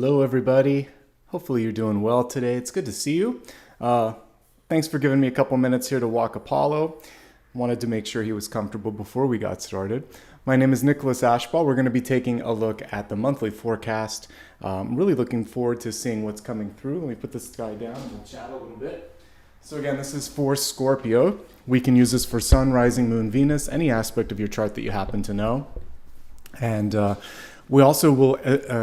Hello everybody. Hopefully you're doing well today. It's good to see you. Thanks for giving me a couple minutes here to walk Apollo. Wanted to make sure he was comfortable before we got started. My name is Nicholas Ashbaugh. We're going to be taking a look at the monthly forecast. Really looking forward to seeing what's coming through. Let me put this guy down and we'll chat a little bit. So again, this is for Scorpio. We can use this for Sun, Rising, Moon, Venus, any aspect of your chart that you happen to know. And we also will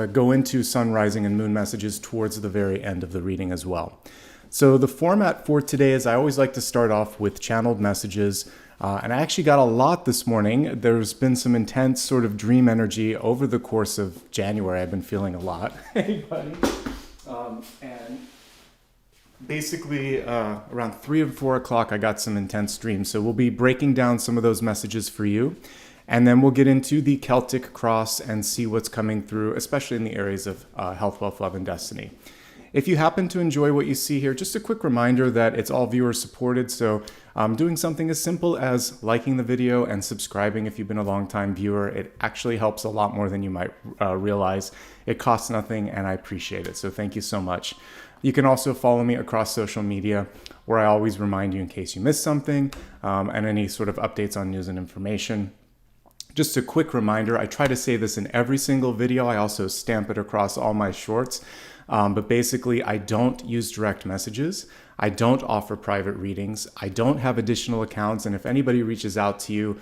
go into Sun, Rising, and Moon messages towards the very end of the reading as well. So the format for today is I always like to start off with channeled messages. And I actually got a lot this morning. There's been some intense sort of dream energy over the course of January. I've been feeling a lot. Hey, buddy. And basically around 3 or 4 o'clock, I got some intense dreams. So we'll be breaking down some of those messages for you. And then we'll get into the Celtic Cross and see what's coming through, especially in the areas of health, wealth, love, and destiny. If you happen to enjoy what you see here, just a quick reminder that it's all viewer supported. So doing something as simple as liking the video and subscribing if you've been a long-time viewer, it actually helps a lot more than you might realize. It costs nothing and I appreciate it. So thank you so much. You can also follow me across social media where I always remind you in case you missed something and any sort of updates on news and information. Just a quick reminder, I try to say this in every single video. I also stamp it across all my shorts. But basically, I don't use direct messages. I don't offer private readings. I don't have additional accounts. And if anybody reaches out to you,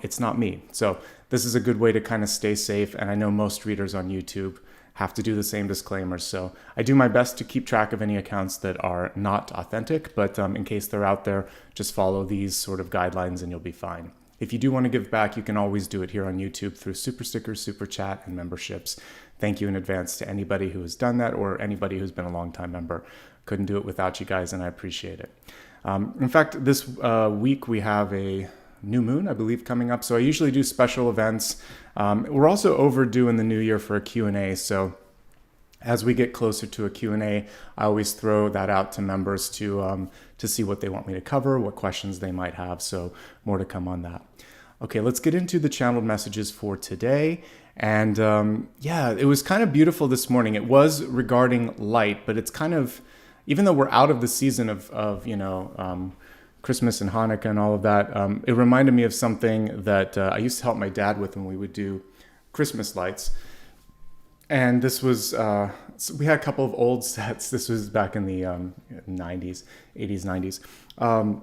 it's not me. So this is a good way to kind of stay safe. And I know most readers on YouTube have to do the same disclaimers. So I do my best to keep track of any accounts that are not authentic. But in case they're out there, just follow these sort of guidelines and you'll be fine. If you do want to give back, you can always do it here on YouTube through SuperStickers, SuperChat, and memberships. Thank you in advance to anybody who has done that or anybody who's been a long-time member. Couldn't do it without you guys, and I appreciate it. In fact, this week we have a new moon, I believe, coming up. So I usually do special events. We're also overdue in the new year for a Q&A, so as we get closer to a Q&A, I always throw that out to members to see what they want me to cover, what questions they might have. So more to come on that. Okay, let's get into the channeled messages for today. And yeah, it was kind of beautiful this morning. It was regarding light, but it's kind of, even though we're out of the season of Christmas and Hanukkah and all of that, it reminded me of something that I used to help my dad with when we would do Christmas lights. And this was, so we had a couple of old sets. This was back in the 90s, 80s, 90s.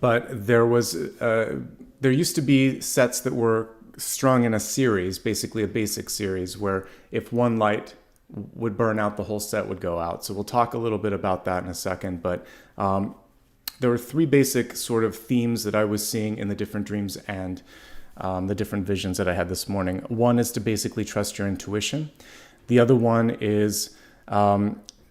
But there used to be sets that were strung in a series, basically a basic series, where if one light would burn out, the whole set would go out. So we'll talk a little bit about that in a second. But there were 3 basic sort of themes that I was seeing in the different dreams and the different visions that I had this morning. One is to basically trust your intuition. The other one is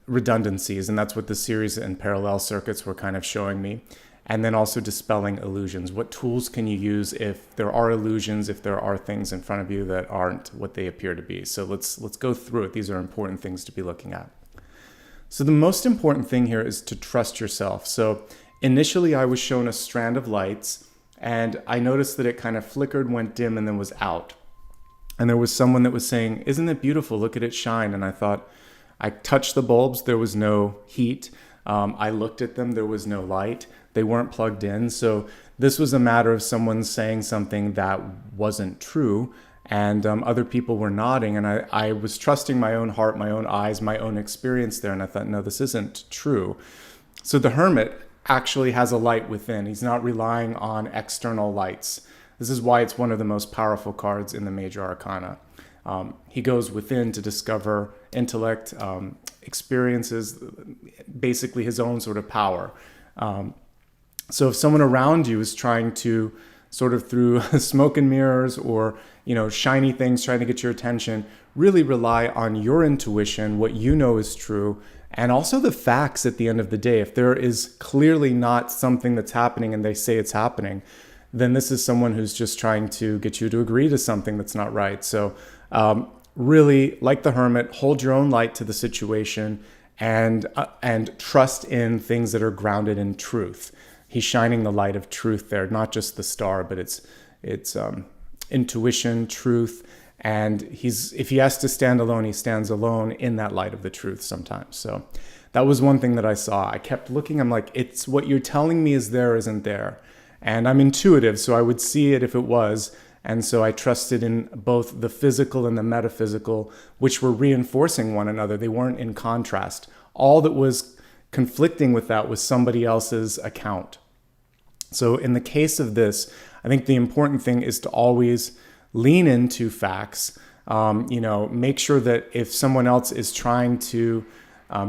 redundancies, and that's what the series and parallel circuits were kind of showing me. And then also dispelling illusions. What tools can you use if there are illusions, if there are things in front of you that aren't what they appear to be? So let's go through it. These are important things to be looking at. So the most important thing here is to trust yourself. So initially I was shown a strand of lights, and I noticed that it kind of flickered, went dim, and then was out. And there was someone that was saying, "Isn't it beautiful? Look at it shine." And I thought, I touched the bulbs, there was no heat. I looked at them, there was no light. They weren't plugged in. So this was a matter of someone saying something that wasn't true. And other people were nodding. And I was trusting my own heart, my own eyes, my own experience there. And I thought, no, this isn't true. So the hermit actually has a light within. He's not relying on external lights. This is why it's one of the most powerful cards in the major arcana. He goes within to discover intellect, experiences, basically his own sort of power. So if someone around you is trying to sort of through smoke and mirrors or, shiny things trying to get your attention, really rely on your intuition, what you know is true, and also the facts at the end of the day. If there is clearly not something that's happening and they say it's happening, then this is someone who's just trying to get you to agree to something that's not right. So really, like the hermit, hold your own light to the situation and trust in things that are grounded in truth. He's shining the light of truth there, not just the star, but it's intuition, truth, And if he has to stand alone, he stands alone in that light of the truth sometimes. So that was one thing that I saw. I kept looking, I'm like, it's what you're telling me is there isn't there. And I'm intuitive, so I would see it if it was. And so I trusted in both the physical and the metaphysical, which were reinforcing one another. They weren't in contrast. All that was conflicting with that was somebody else's account. So in the case of this, I think the important thing is to always lean into facts. Make sure that if someone else is trying to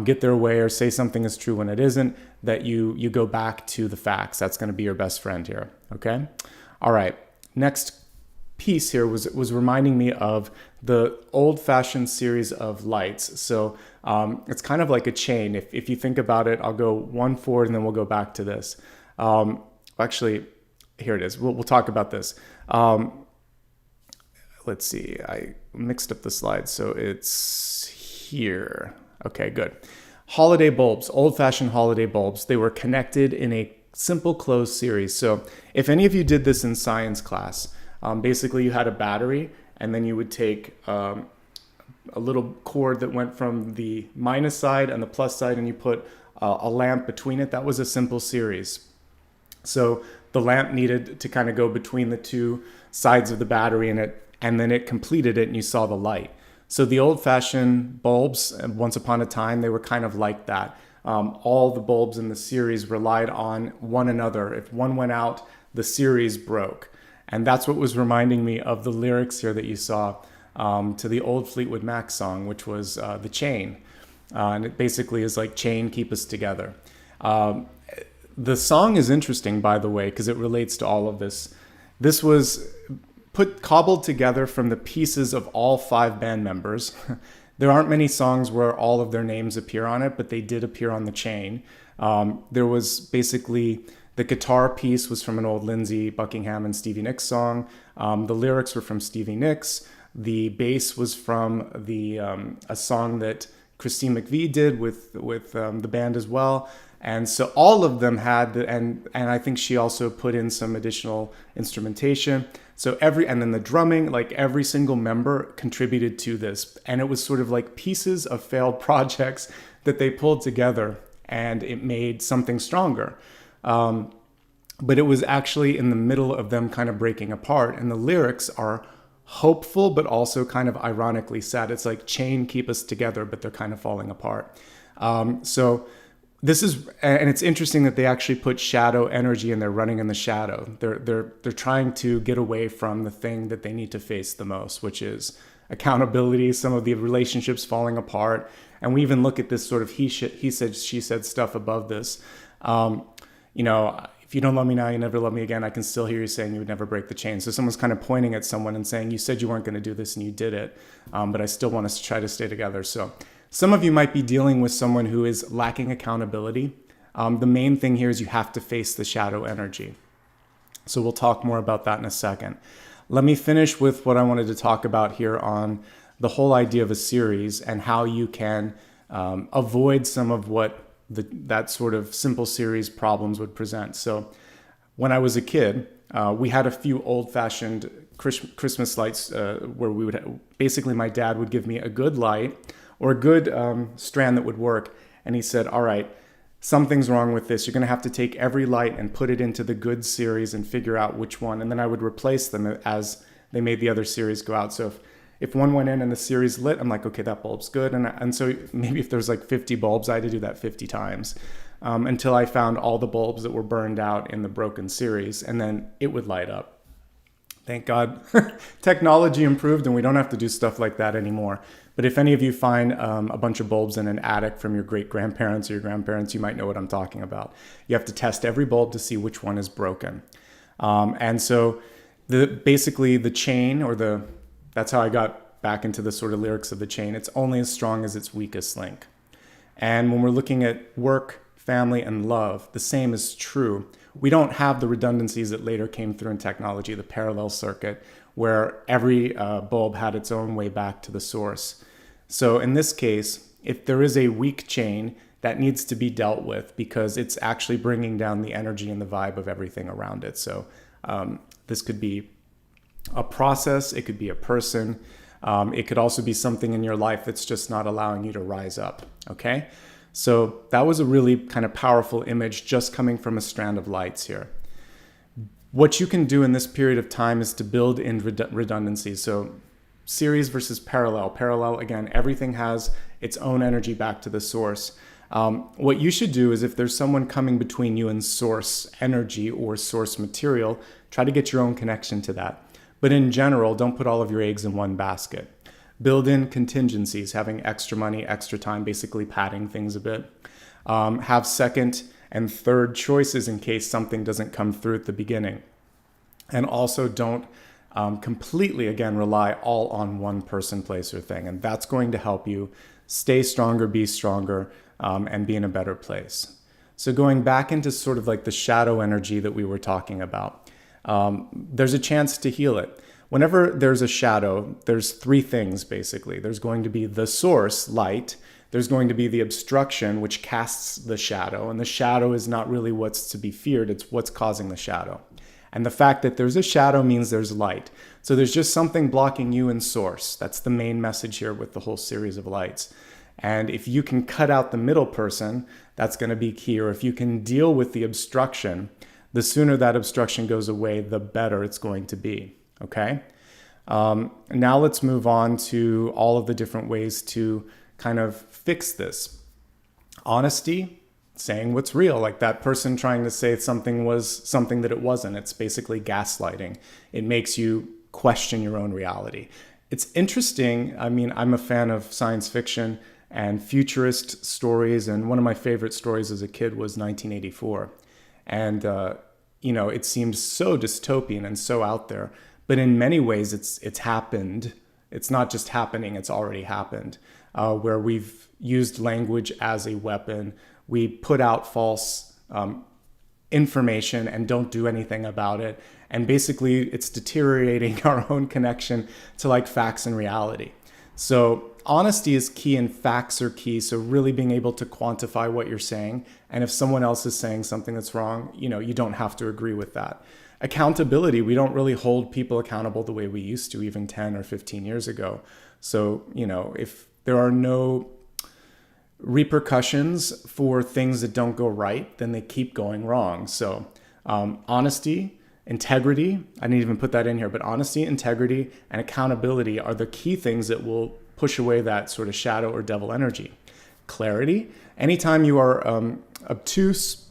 get their way or say something is true when it isn't, that you go back to the facts. That's going to be your best friend here. Okay. All right. Next piece here was reminding me of the old-fashioned series of lights. So it's kind of like a chain. If you think about it, I'll go one forward and then we'll go back to this. Actually, here it is. We'll talk about this. Let's see. I mixed up the slides, so it's here. Okay, good. Holiday bulbs, old-fashioned holiday bulbs. They were connected in a simple closed series. So if any of you did this in science class, basically you had a battery and then you would take a little cord that went from the minus side and the plus side and you put a lamp between it. That was a simple series. So the lamp needed to kind of go between the two sides of the battery and then it completed it and you saw the light. So the old-fashioned bulbs, once upon a time, they were kind of like that. All the bulbs in the series relied on one another. If one went out, the series broke. And that's what was reminding me of the lyrics here that you saw to the old Fleetwood Mac song, which was The Chain. And it basically is like, chain, keep us together. The song is interesting, by the way, because it relates to all of this. This was cobbled together from the pieces of all 5 band members. There aren't many songs where all of their names appear on it, but they did appear on The Chain. There was basically, the guitar piece was from an old Lindsey Buckingham and Stevie Nicks song. The lyrics were from Stevie Nicks. The bass was from a song that Christine McVie did with the band as well. And so all of them had, and I think she also put in some additional instrumentation. So and then the drumming, like every single member contributed to this. And it was sort of like pieces of failed projects that they pulled together and it made something stronger. But it was actually in the middle of them kind of breaking apart. And the lyrics are hopeful, but also kind of ironically sad. It's like, chain, keep us together, but they're kind of falling apart. And it's interesting that they actually put shadow energy and they're running in the shadow. They're trying to get away from the thing that they need to face the most, which is accountability, some of the relationships falling apart. And we even look at this sort of he said, she said stuff above this. If you don't love me now, you never love me again. I can still hear you saying you would never break the chain. So someone's kind of pointing at someone and saying, you said you weren't going to do this and you did it. But I still want us to try to stay together. So some of you might be dealing with someone who is lacking accountability. The main thing here is you have to face the shadow energy. So we'll talk more about that in a second. Let me finish with what I wanted to talk about here on the whole idea of a series and how you can avoid some of what that sort of simple series problems would present. So when I was a kid, we had a few old-fashioned Christmas lights where basically my dad would give me a good light or a good strand that would work. And he said, all right, something's wrong with this. You're going to have to take every light and put it into the good series and figure out which one. And then I would replace them as they made the other series go out. So if one went in and the series lit, I'm like, okay, that bulb's good. And so maybe if there's like 50 bulbs, I had to do that 50 times until I found all the bulbs that were burned out in the broken series. And then it would light up. Thank God technology improved and we don't have to do stuff like that anymore. But if any of you find a bunch of bulbs in an attic from your great-grandparents or your grandparents, you might know what I'm talking about. You have to test every bulb to see which one is broken. And so basically the chain that's how I got back into the sort of lyrics of the chain. It's only as strong as its weakest link. And when we're looking at work, family, and love, the same is true. We don't have the redundancies that later came through in technology, the parallel circuit, where every bulb had its own way back to the source. So in this case, if there is a weak chain, that needs to be dealt with because it's actually bringing down the energy and the vibe of everything around it. So this could be a process, it could be a person, It could also be something in your life that's just not allowing you to rise up, okay? So that was a really kind of powerful image just coming from a strand of lights here. What you can do in this period of time is to build in redundancy. So series versus parallel. Parallel, again, everything has its own energy back to the source. What you should do is if there's someone coming between you and source energy or source material, try to get your own connection to that. But in general, don't put all of your eggs in one basket. Build in contingencies, having extra money, extra time, basically padding things a bit. Have second and third choices in case something doesn't come through at the beginning. And also don't completely, again, rely all on one person, place, or thing. And that's going to help you stay stronger, be stronger, and be in a better place. So going back into sort of like the shadow energy that we were talking about, there's a chance to heal it. Whenever there's a shadow, there's three things basically. There's going to be the source, light. There's going to be the obstruction, which casts the shadow. And the shadow is not really what's to be feared, it's what's causing the shadow. And the fact that there's a shadow means there's light. So there's just something blocking you in source. That's the main message here with the whole series of lights. And if you can cut out the middle person, that's going to be key. Or if you can deal with the obstruction, the sooner that obstruction goes away, the better it's going to be. Okay? Now let's move on to all of the different ways to kind of fix this. Honesty, saying what's real, like that person trying to say something was something that it wasn't. It's basically gaslighting. It makes you question your own reality. It's interesting. I mean, I'm a fan of science fiction and futurist stories, and one of my favorite stories as a kid was 1984. And, it seemed so dystopian and so out there. But in many ways, it's happened. It's not just happening, it's already happened, where we've used language as a weapon. We put out false information and don't do anything about it. And basically, it's deteriorating our own connection to like facts and reality. So honesty is key and facts are key. So really being able to quantify what you're saying. And if someone else is saying something that's wrong, you don't have to agree with that. Accountability, we don't really hold people accountable the way we used to even 10 or 15 years ago. So, if there are no repercussions for things that don't go right, then they keep going wrong. So honesty, integrity, I didn't even put that in here, but honesty, integrity, and accountability are the key things that will push away that sort of shadow or devil energy. Clarity, anytime you are obtuse,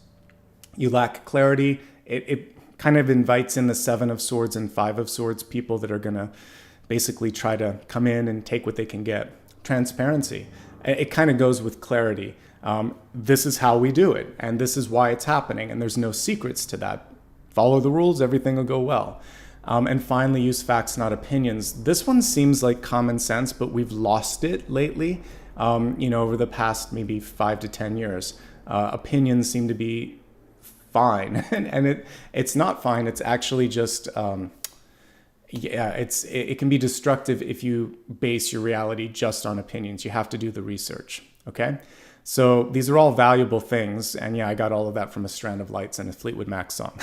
you lack clarity, it kind of invites in the 7 of Swords and 5 of Swords, people that are going to basically try to come in and take what they can get. Transparency. It kind of goes with clarity. This is how we do it, and this is why it's happening, and there's no secrets to that. Follow the rules, everything will go well. And finally, use facts, not opinions. This one seems like common sense, but we've lost it lately, over the past maybe 5 to 10 years. Opinions seem to be fine, and it's not fine. It's actually just it can be destructive if you base your reality just on opinions. You have to do the research. Okay, so these are all valuable things, and I got all of that from A Strand of Lights and a Fleetwood Mac song.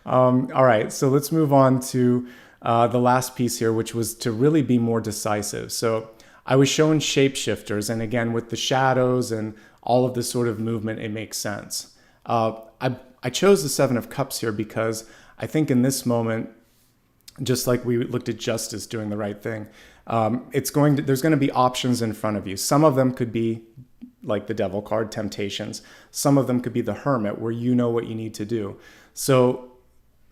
All right, so let's move on to the last piece here, which was to really be more decisive. So I was shown shapeshifters, and again with the shadows and all of this sort of movement, it makes sense. I chose the 7 of Cups here because I think in this moment, just like we looked at justice, doing the right thing, there's going to be options in front of you. Some of them could be like the Devil card, temptations. Some of them could be the Hermit, where you know what you need to do. So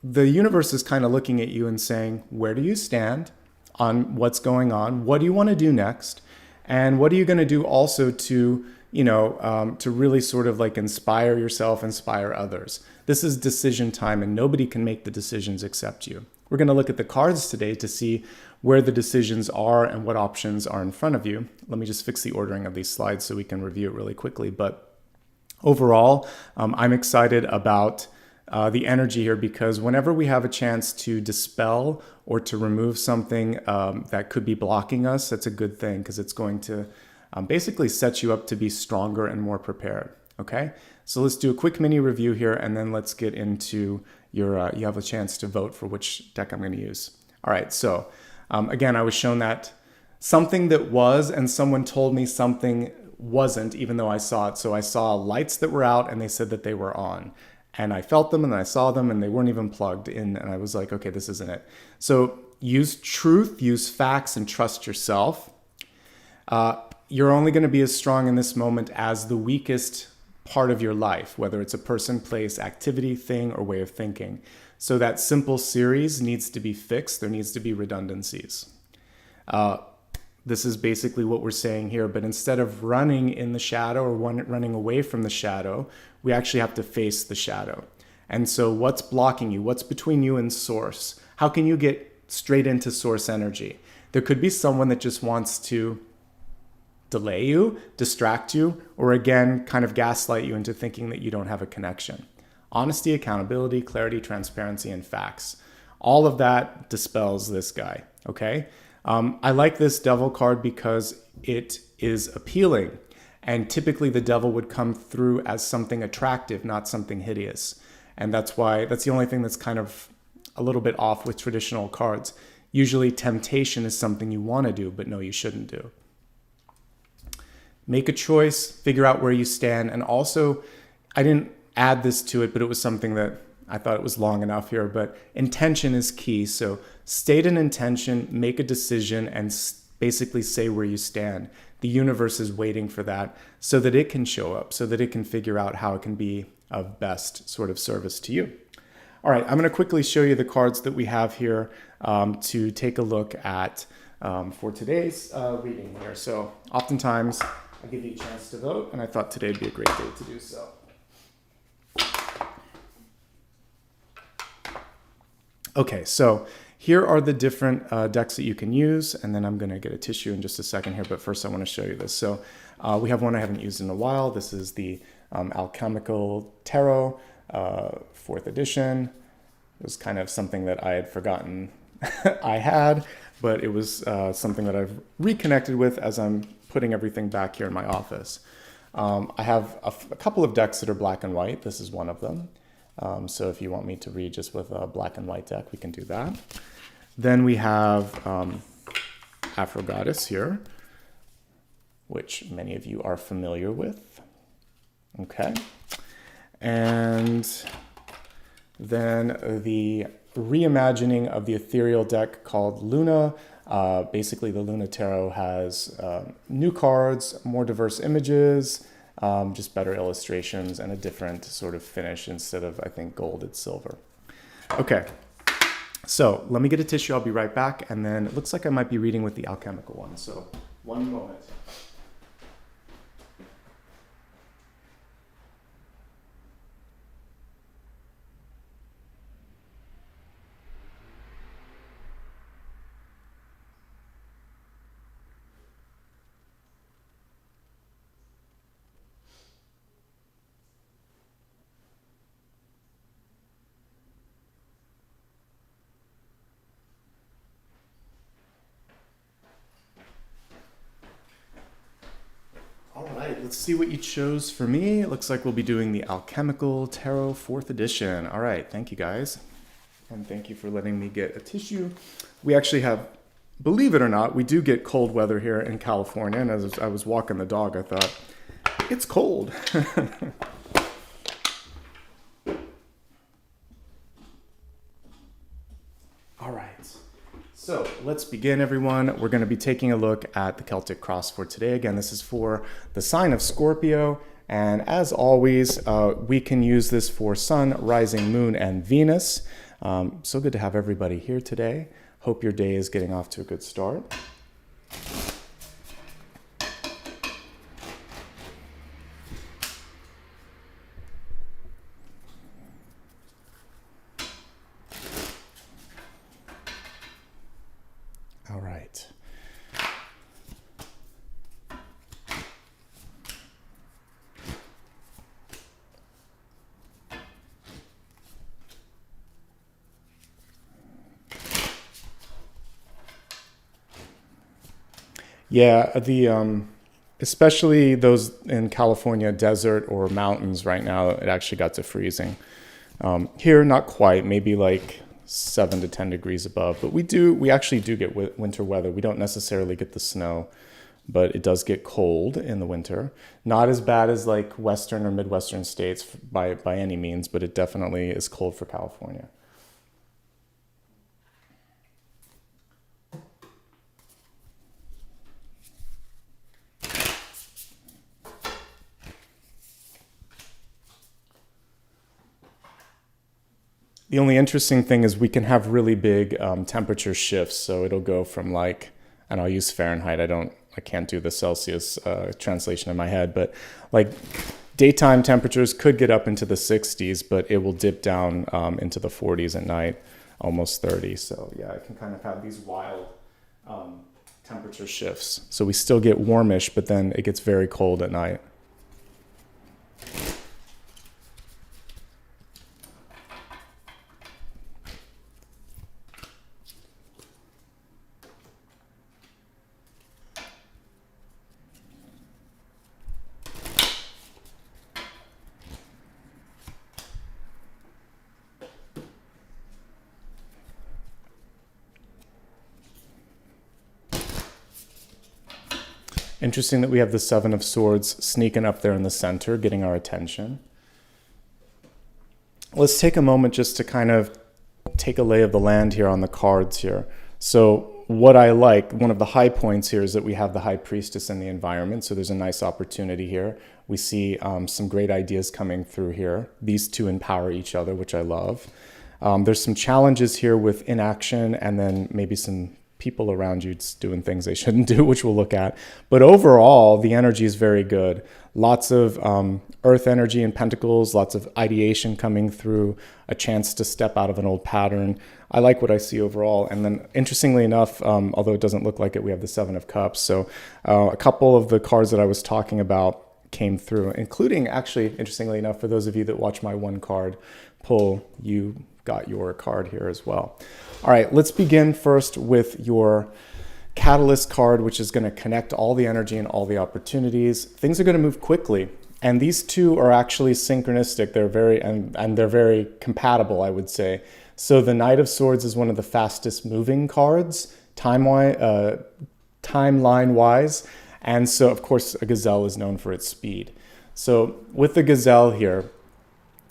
the universe is kind of looking at you and saying, where do you stand on what's going on? What do you want to do next? And what are you going to do also to to really sort of like inspire yourself, inspire others? This is decision time, and nobody can make the decisions except you. We're going to look at the cards today to see where the decisions are and what options are in front of you. Let me just fix the ordering of these slides so we can review it really quickly. But overall, I'm excited about the energy here, because whenever we have a chance to dispel or to remove something that could be blocking us, that's a good thing, because it's going to basically set you up to be stronger and more prepared. Okay, so let's do a quick mini review here, and then let's get into your, you have a chance to vote for which deck I'm going to use. All right, so Again, I was shown that something that was, and someone told me something wasn't, even though I saw it. So I saw lights that were out and they said that they were on. And I felt them and I saw them and they weren't even plugged in. And I was like, okay, this isn't it. So use truth, use facts, and trust yourself. You're only going to be as strong in this moment as the weakest part of your life, whether it's a person, place, activity, thing, or way of thinking. So that simple series needs to be fixed. There needs to be redundancies. This is basically what we're saying here, but instead of running in the shadow or running away from the shadow, we actually have to face the shadow. And so what's blocking you? What's between you and source? How can you get straight into source energy? There could be someone that just wants to delay you, distract you, or again, kind of gaslight you into thinking that you don't have a connection. Honesty, accountability, clarity, transparency, and facts. All of that dispels this guy, okay? I like this devil card because it is appealing. And typically the devil would come through as something attractive, not something hideous. And that's the only thing that's kind of a little bit off with traditional cards. Usually temptation is something you want to do, but no, you shouldn't do. Make a choice, figure out where you stand. And also, I didn't add this to it, but it was something that I thought it was long enough here, but intention is key. So state an intention, make a decision, and basically say where you stand. The universe is waiting for that so that it can show up, so that it can figure out how it can be of best sort of service to you. All right, I'm going to quickly show you the cards that we have here to take a look at for today's reading here. So oftentimes I give you a chance to vote, and I thought today would be a great day to do so. Okay, so here are the different decks that you can use, and then I'm going to get a tissue in just a second here, but first I want to show you this. So we have one I haven't used in a while. This is the Alchemical Tarot, 4th edition. It was kind of something that I had forgotten I had, but it was something that I've reconnected with as I'm putting everything back here in my office. I have a couple of decks that are black and white. This is one of them. So if you want me to read just with a black and white deck, we can do that. Then we have Afro Goddess here, which many of you are familiar with. Okay. And then the reimagining of the ethereal deck called Luna. Basically, the Luna Tarot has new cards, more diverse images, just better illustrations, and a different sort of finish. Instead of, I think, gold, it's silver. Okay, so let me get a tissue. I'll be right back. And then it looks like I might be reading with the alchemical one. So one moment. Let's see what you chose for me. It looks like we'll be doing the Alchemical Tarot 4th edition. All right, thank you guys. And thank you for letting me get a tissue. We actually have, believe it or not, we do get cold weather here in California. And as I was walking the dog, I thought, it's cold. All right. So let's begin, everyone. We're going to be taking a look at the Celtic Cross for today. Again, this is for the sign of Scorpio. And as always, we can use this for Sun, Rising, Moon, and Venus. So good to have everybody here today. Hope your day is getting off to a good start. All right. Yeah, especially those in California desert or mountains right now, it actually got to freezing. Here, not quite, maybe like 7 to 10 degrees above. But we actually do get winter weather. We don't necessarily get the snow, but it does get cold in the winter. Not as bad as like Western or Midwestern states by any means, but it definitely is cold for California. The only interesting thing is we can have really big temperature shifts. So it'll go from like, and I'll use Fahrenheit. I can't do the Celsius translation in my head, but like daytime temperatures could get up into the 60s, but it will dip down into the 40s at night, almost 30. So yeah, I can kind of have these wild temperature shifts. So we still get warmish, but then it gets very cold at night. Interesting that we have the Seven of Swords sneaking up there in the center, getting our attention. Let's take a moment just to kind of take a lay of the land here on the cards here. So what I like, one of the high points here is that we have the High Priestess in the environment. So there's a nice opportunity here. We see some great ideas coming through here. These two empower each other, which I love. There's some challenges here with inaction and then maybe some people around you doing things they shouldn't do, which we'll look at. But overall, the energy is very good. Lots of earth energy and pentacles, lots of ideation coming through, a chance to step out of an old pattern. I like what I see overall. And then interestingly enough, although it doesn't look like it, we have the Seven of Cups. So a couple of the cards that I was talking about came through, including actually, interestingly enough, for those of you that watch my one card pull, you got your card here as well. All right, let's begin first with your Catalyst card, which is going to connect all the energy and all the opportunities. Things are going to move quickly, and these two are actually synchronistic. They're very and they're very compatible, I would say. So the Knight of Swords is one of the fastest moving cards, timeline wise, and so of course a gazelle is known for its speed. So with the gazelle here,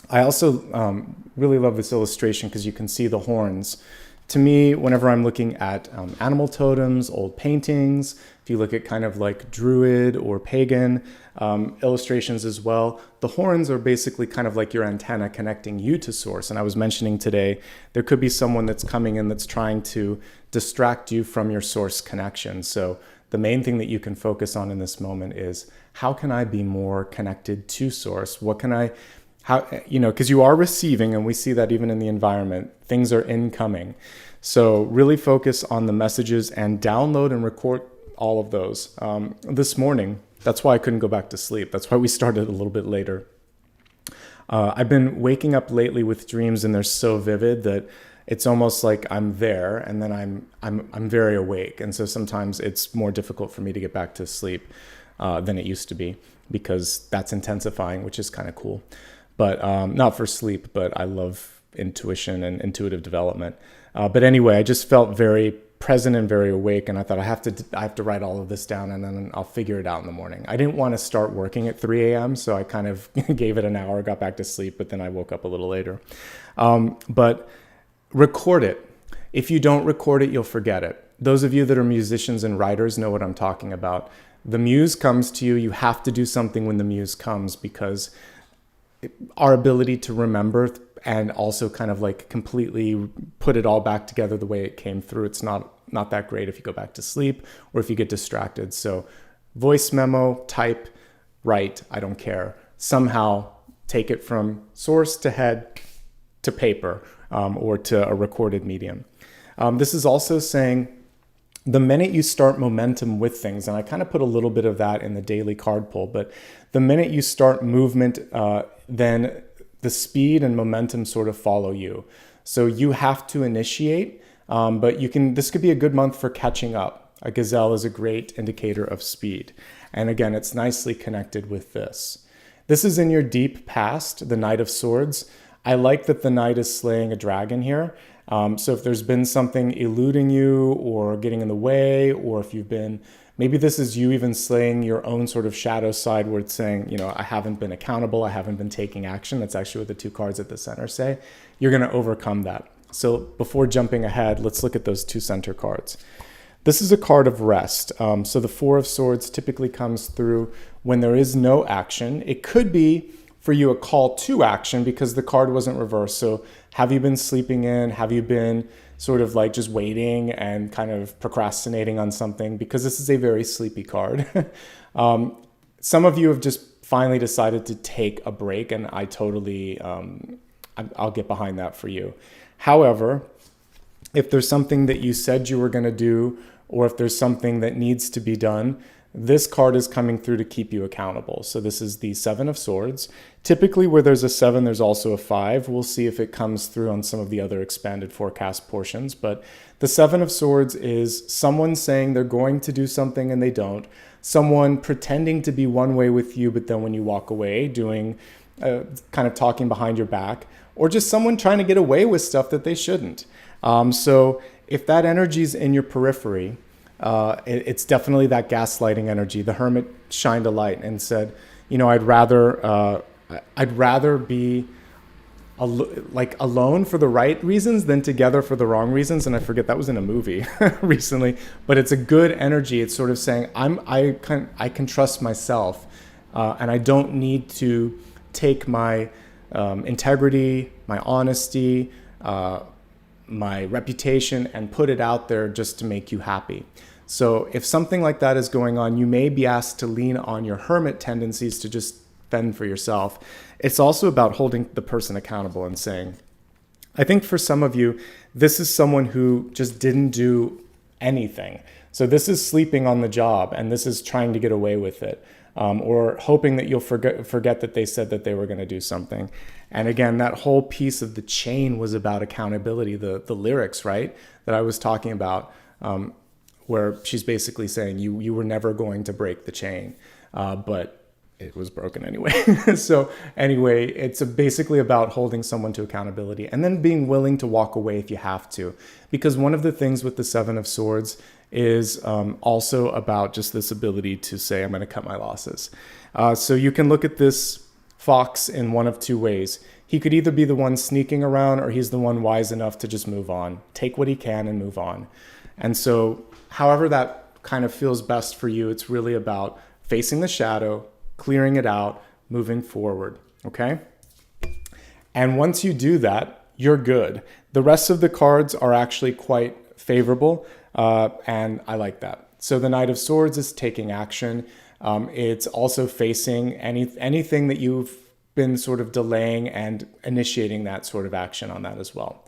I also really love this illustration because you can see the horns. To me, whenever I'm looking at animal totems, old paintings, if you look at kind of like Druid or pagan illustrations as well, the horns are basically kind of like your antenna connecting you to source. And I was mentioning today, there could be someone that's coming in that's trying to distract you from your source connection. So the main thing that you can focus on in this moment is, how can I be more connected to source? What can I... because you are receiving, and we see that even in the environment, things are incoming. So really focus on the messages and download and record all of those. This morning, that's why I couldn't go back to sleep. That's why we started a little bit later. I've been waking up lately with dreams, and they're so vivid that it's almost like I'm there, and then I'm very awake. And so sometimes it's more difficult for me to get back to sleep than it used to be, because that's intensifying, which is kind of cool. But not for sleep, but I love intuition and intuitive development. But anyway, I just felt very present and very awake, and I thought I have to write all of this down, and then I'll figure it out in the morning. I didn't want to start working at 3 a.m., so I kind of gave it an hour, got back to sleep, but then I woke up a little later. But record it. If you don't record it, you'll forget it. Those of you that are musicians and writers know what I'm talking about. The muse comes to you. You have to do something when the muse comes, because our ability to remember and also kind of like completely put it all back together the way it came through, it's not that great if you go back to sleep or if you get distracted. So voice memo, type, write, I don't care. Somehow take it from source to head to paper or to a recorded medium. This is also saying, the minute you start momentum with things, and I kind of put a little bit of that in the daily card pull, but the minute you start movement, then the speed and momentum sort of follow you. So you have to initiate, but this could be a good month for catching up. A gazelle is a great indicator of speed. And again, it's nicely connected with this. This is in your deep past, the Knight of Swords. I like that the knight is slaying a dragon here. So if there's been something eluding you or getting in the way, or if you've been, maybe this is you even slaying your own sort of shadow side where it's saying, you know, I haven't been accountable, I haven't been taking action. That's actually what the two cards at the center say. You're going to overcome that. So before jumping ahead, let's look at those two center cards. This is a card of rest. So the Four of Swords typically comes through when there is no action. It could be for you a call to action because the card wasn't reversed. So have you been sleeping in? Have you been sort of like just waiting and kind of procrastinating on something? Because this is a very sleepy card. Some of you have just finally decided to take a break, and I totally, I'll get behind that for you. However, if there's something that you said you were going to do, or if there's something that needs to be done, this card is coming through to keep you accountable. So this is the Seven of Swords. Typically where there's a 7, there's also a 5. We'll see if it comes through on some of the other expanded forecast portions. But the Seven of Swords is someone saying they're going to do something and they don't. Someone pretending to be one way with you, but then when you walk away, doing kind of talking behind your back, or just someone trying to get away with stuff that they shouldn't. So if that energy is in your periphery, it's definitely that gaslighting energy. The Hermit shined a light and said, you know, I'd rather be alone for the right reasons than together for the wrong reasons. And I forget, that was in a movie recently, but it's a good energy. It's sort of saying I can trust myself, and I don't need to take my integrity, my honesty, my reputation and put it out there just to make you happy. So if something like that is going on, you may be asked to lean on your hermit tendencies to just fend for yourself. It's also about holding the person accountable and saying, I think for some of you, this is someone who just didn't do anything. So this is sleeping on the job, and this is trying to get away with it, or hoping that you'll forget that they said that they were going to do something. And again, that whole piece of the chain was about accountability, the lyrics, right, that I was talking about, where she's basically saying you were never going to break the chain, but it was broken anyway. So anyway, it's basically about holding someone to accountability and then being willing to walk away if you have to. Because one of the things with the Seven of Swords is also about just this ability to say, I'm going to cut my losses. So you can look at this fox in one of two ways. He could either be the one sneaking around, or he's the one wise enough to just move on, take what he can and move on. And so however that kind of feels best for you, it's really about facing the shadow, clearing it out, moving forward, okay? And once you do that, you're good. The rest of the cards are actually quite favorable, and I like that. So the Knight of Swords is taking action. It's also facing anything that you've been sort of delaying and initiating that sort of action on that as well.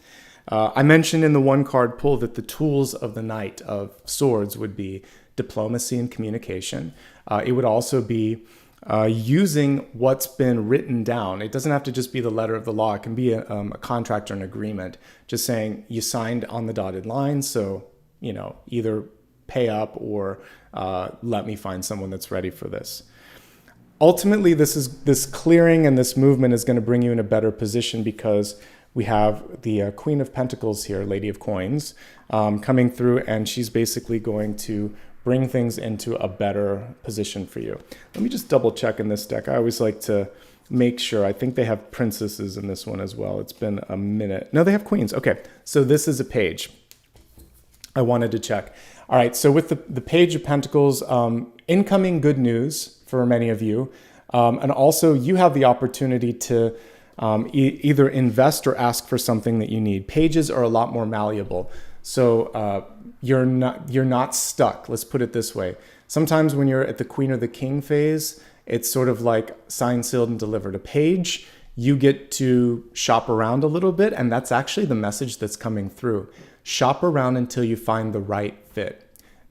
I mentioned in the one card pull that the tools of the Knight of Swords would be diplomacy and communication. It would also be using what's been written down. It doesn't have to just be the letter of the law. It can be a contract or an agreement, just saying you signed on the dotted line. So, you know, either pay up or let me find someone that's ready for this. Ultimately, this clearing and this movement is going to bring you in a better position because we have the Queen of Pentacles here, Lady of Coins, coming through, and she's basically going to bring things into a better position for you. Let me just double check in this deck. I always like to make sure. I think they have princesses in this one as well. It's been a minute. No, they have queens. Okay, so this is a page. I wanted to check. All right, so with the Page of Pentacles, incoming good news for many of you. And also you have the opportunity to either invest or ask for something that you need. Pages are a lot more malleable. So you're not stuck. Let's put it this way. Sometimes when you're at the Queen or the King phase, it's sort of like signed, sealed, and delivered. A page, you get to shop around a little bit, and that's actually the message that's coming through. Shop around until you find the right fit.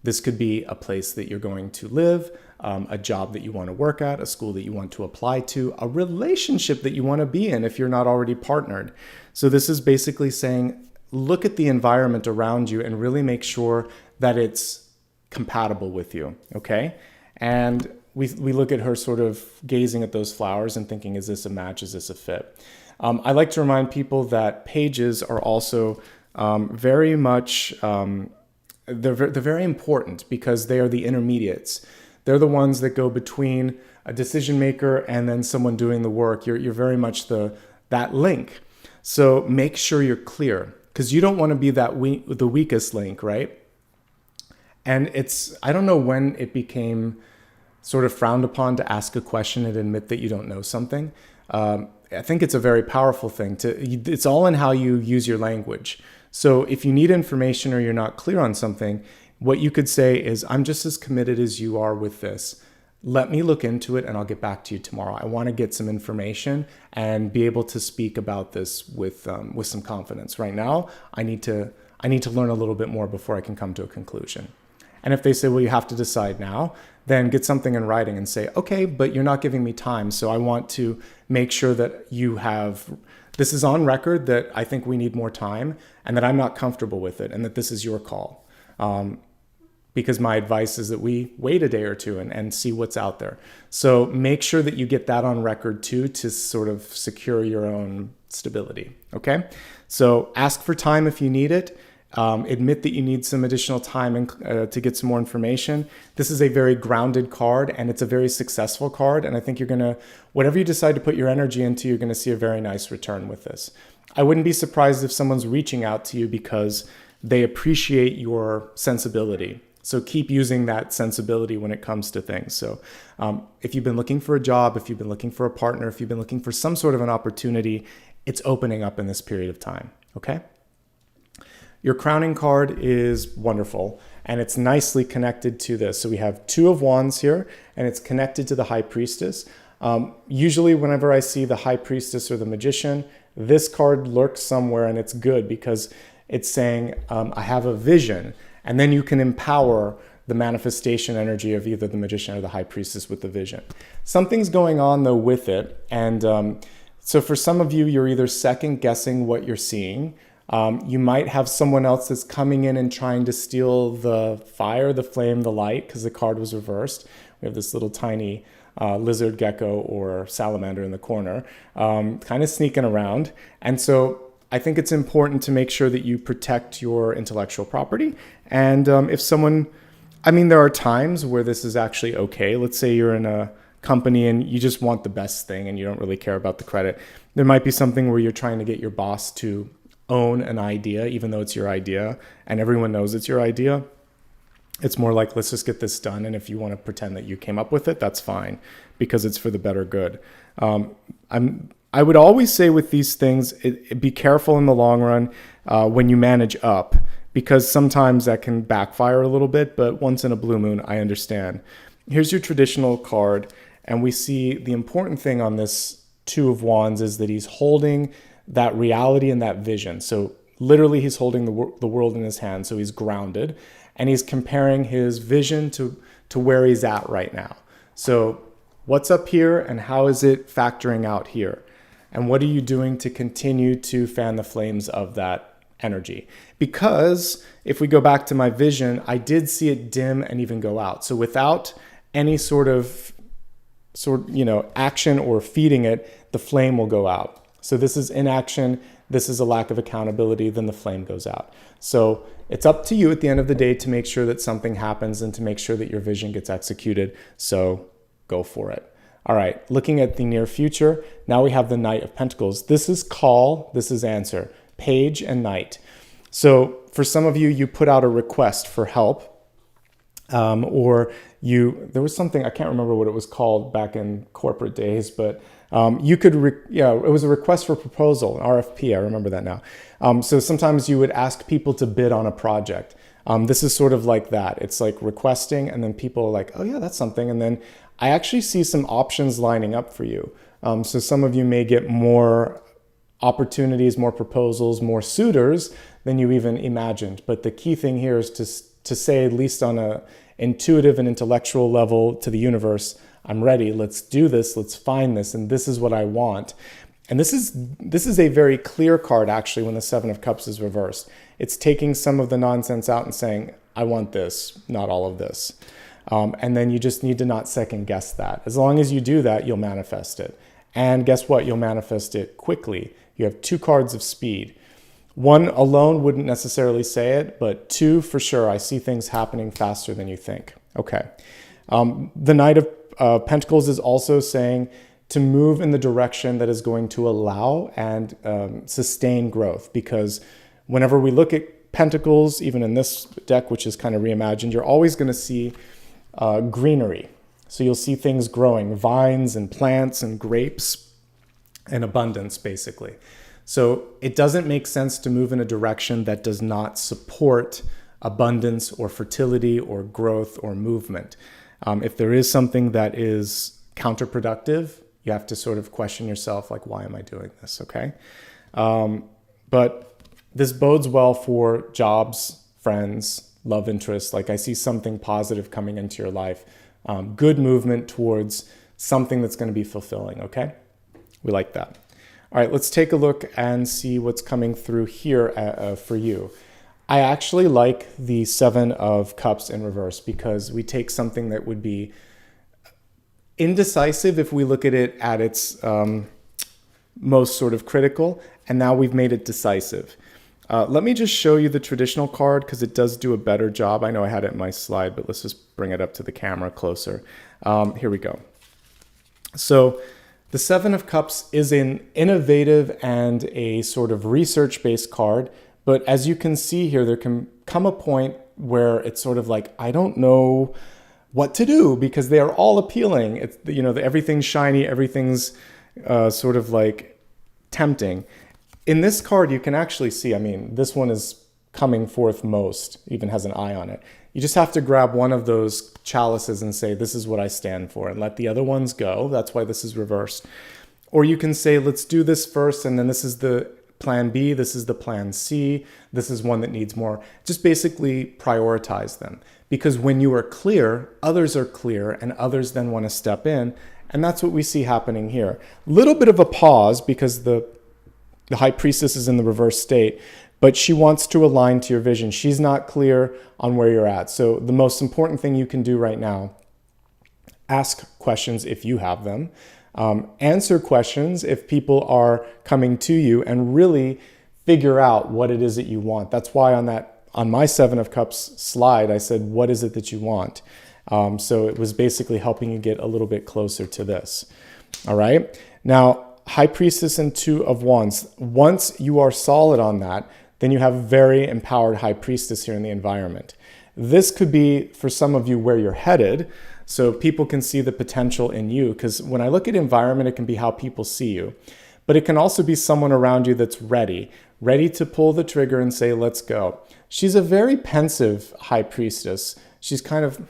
This could be a place that you're going to live, a job that you want to work at, a school that you want to apply to, a relationship that you want to be in if you're not already partnered. So this is basically saying, look at the environment around you and really make sure that it's compatible with you, okay? And we look at her sort of gazing at those flowers and thinking, is this a match? Is this a fit? I like to remind people that pages are also very much, they're very important because they are the intermediates. They're the ones that go between a decision maker and then someone doing the work. You're very much that link. So make sure you're clear, because you don't want to be the weakest link, right? And I don't know when it became sort of frowned upon to ask a question and admit that you don't know something. I think it's a very powerful thing. It's all in how you use your language. So if you need information or you're not clear on something, what you could say is, I'm just as committed as you are with this. Let me look into it and I'll get back to you tomorrow. I want to get some information and be able to speak about this with some confidence. Right now, I need to learn a little bit more before I can come to a conclusion. And if they say, well, you have to decide now, then get something in writing and say, okay, but you're not giving me time. So I want to make sure that this is on record that I think we need more time and that I'm not comfortable with it and that this is your call. Because my advice is that we wait a day or two and see what's out there. So make sure that you get that on record too, to sort of secure your own stability, okay? So ask for time if you need it. Admit that you need some additional time to get some more information. This is a very grounded card and it's a very successful card. And I think whatever you decide to put your energy into, you're gonna see a very nice return with this. I wouldn't be surprised if someone's reaching out to you because they appreciate your sensibility. So keep using that sensibility when it comes to things. So if you've been looking for a job, if you've been looking for a partner, if you've been looking for some sort of an opportunity, it's opening up in this period of time, okay? Your crowning card is wonderful and it's nicely connected to this. So we have 2 of Wands here and it's connected to the High Priestess. Usually whenever I see the High Priestess or the Magician, this card lurks somewhere and it's good because it's saying, I have a vision. And then you can empower the manifestation energy of either the Magician or the High Priestess with the vision. Something's going on though with it. And so for some of you, you're either second guessing what you're seeing. You might have someone else that's coming in and trying to steal the fire, the flame, the light, because the card was reversed. We have this little tiny lizard, gecko, or salamander in the corner, kind of sneaking around. And so I think it's important to make sure that you protect your intellectual property. And if someone, there are times where this is actually okay. Let's say you're in a company and you just want the best thing and you don't really care about the credit. There might be something where you're trying to get your boss to own an idea, even though it's your idea and everyone knows it's your idea. It's more like, let's just get this done. And if you want to pretend that you came up with it, that's fine because it's for the better good. I would always say with these things, be careful in the long run when you manage up, because sometimes that can backfire a little bit, but once in a blue moon, I understand. Here's your traditional card, and we see the important thing on this 2 of Wands is that he's holding that reality and that vision. So literally he's holding the world in his hand, so he's grounded, and he's comparing his vision to where he's at right now. So what's up here and how is it factoring out here? And what are you doing to continue to fan the flames of that energy? Because if we go back to my vision, I did see it dim and even go out. So without any sort of action or feeding it, the flame will go out. So this is inaction. This is a lack of accountability. Then the flame goes out. So it's up to you at the end of the day to make sure that something happens and to make sure that your vision gets executed. So go for it. All right, looking at the near future, now we have the Knight of Pentacles. This is call, this is answer, Page and Knight. So for some of you, you put out a request for help, or there was something, I can't remember what it was called back in corporate days, but it was a request for proposal, an RFP, I remember that now. So sometimes you would ask people to bid on a project. This is sort of like that. It's like requesting, and then people are like, oh yeah, that's something. And then I actually see some options lining up for you. So some of you may get more opportunities, more proposals, more suitors than you even imagined. But the key thing here is to say, at least on a intuitive and intellectual level, to the universe, I'm ready, let's do this, let's find this, and this is what I want. And this is a very clear card, actually, when the 7 of Cups is reversed. It's taking some of the nonsense out and saying, I want this, not all of this. And then you just need to not second guess that. As long as you do that, you'll manifest it. And guess what? You'll manifest it quickly. You have 2 cards of speed. 1 alone wouldn't necessarily say it, but 2 for sure. I see things happening faster than you think. Okay. The Knight of Pentacles is also saying to move in the direction that is going to allow and sustain growth, because whenever we look at Pentacles, even in this deck, which is kind of reimagined, you're always going to see greenery. So you'll see things growing, vines and plants and grapes and abundance, basically. So it doesn't make sense to move in a direction that does not support abundance or fertility or growth or movement. If there is something that is counterproductive, you have to sort of question yourself, like, why am I doing this, okay? But this bodes well for jobs, friends, love interests. Like, I see something positive coming into your life. Good movement towards something that's going to be fulfilling, okay? We like that. All right, let's take a look and see what's coming through here for you. I actually like the 7 of Cups in reverse, because we take something that would be indecisive if we look at it at its most sort of critical, and now we've made it decisive. Let me just show you the traditional card, because it does do a better job. I know I had it in my slide, but let's just bring it up to the camera closer. Here we go. So the 7 of Cups is an innovative and a sort of research-based card, but as you can see here, there can come a point where it's sort of like, I don't know what to do, because they are all appealing. It's, you know, everything's shiny, everything's sort of like tempting. In this card, you can actually see, I mean, this one is coming forth most, even has an eye on it. You just have to grab one of those chalices and say, this is what I stand for, and let the other ones go. That's why this is reversed. Or you can say, let's do this first, and then this is the plan B, this is the plan C, this is one that needs more. Just basically prioritize them. Because when you are clear, others are clear, and others then want to step in. And that's what we see happening here. Little bit of a pause, because the High Priestess is in the reverse state, but she wants to align to your vision. She's not clear on where you're at. So the most important thing you can do right now, ask questions if you have them. Answer questions if people are coming to you, and really figure out what it is that you want. That's why on my 7 of Cups slide, I said, what is it that you want? So it was basically helping you get a little bit closer to this. All right. Now, High Priestess and 2 of Wands. Once you are solid on that, then you have a very empowered High Priestess here in the environment. This could be, for some of you, where you're headed, so people can see the potential in you. Because when I look at environment, it can be how people see you. But it can also be someone around you that's ready to pull the trigger and say, let's go. She's a very pensive High Priestess. She's kind of,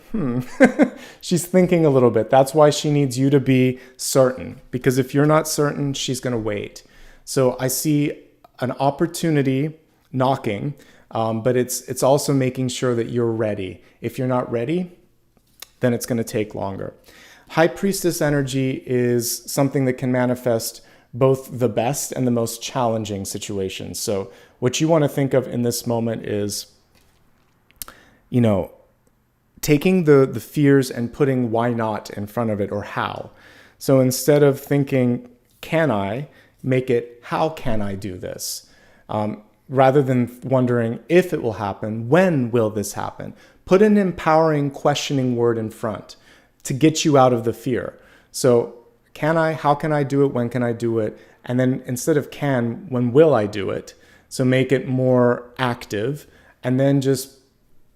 she's thinking a little bit. That's why she needs you to be certain. Because if you're not certain, she's going to wait. So I see an opportunity knocking, but it's also making sure that you're ready. If you're not ready, then it's going to take longer. High Priestess energy is something that can manifest both the best and the most challenging situations. So what you want to think of in this moment is, you know, taking the fears and putting why not in front of it, or how. So instead of thinking, can I, make it, how can I do this? Rather than wondering if it will happen, when will this happen? Put an empowering, questioning word in front to get you out of the fear. So can I, how can I do it, when can I do it? And then instead of can, when will I do it? So make it more active, and then just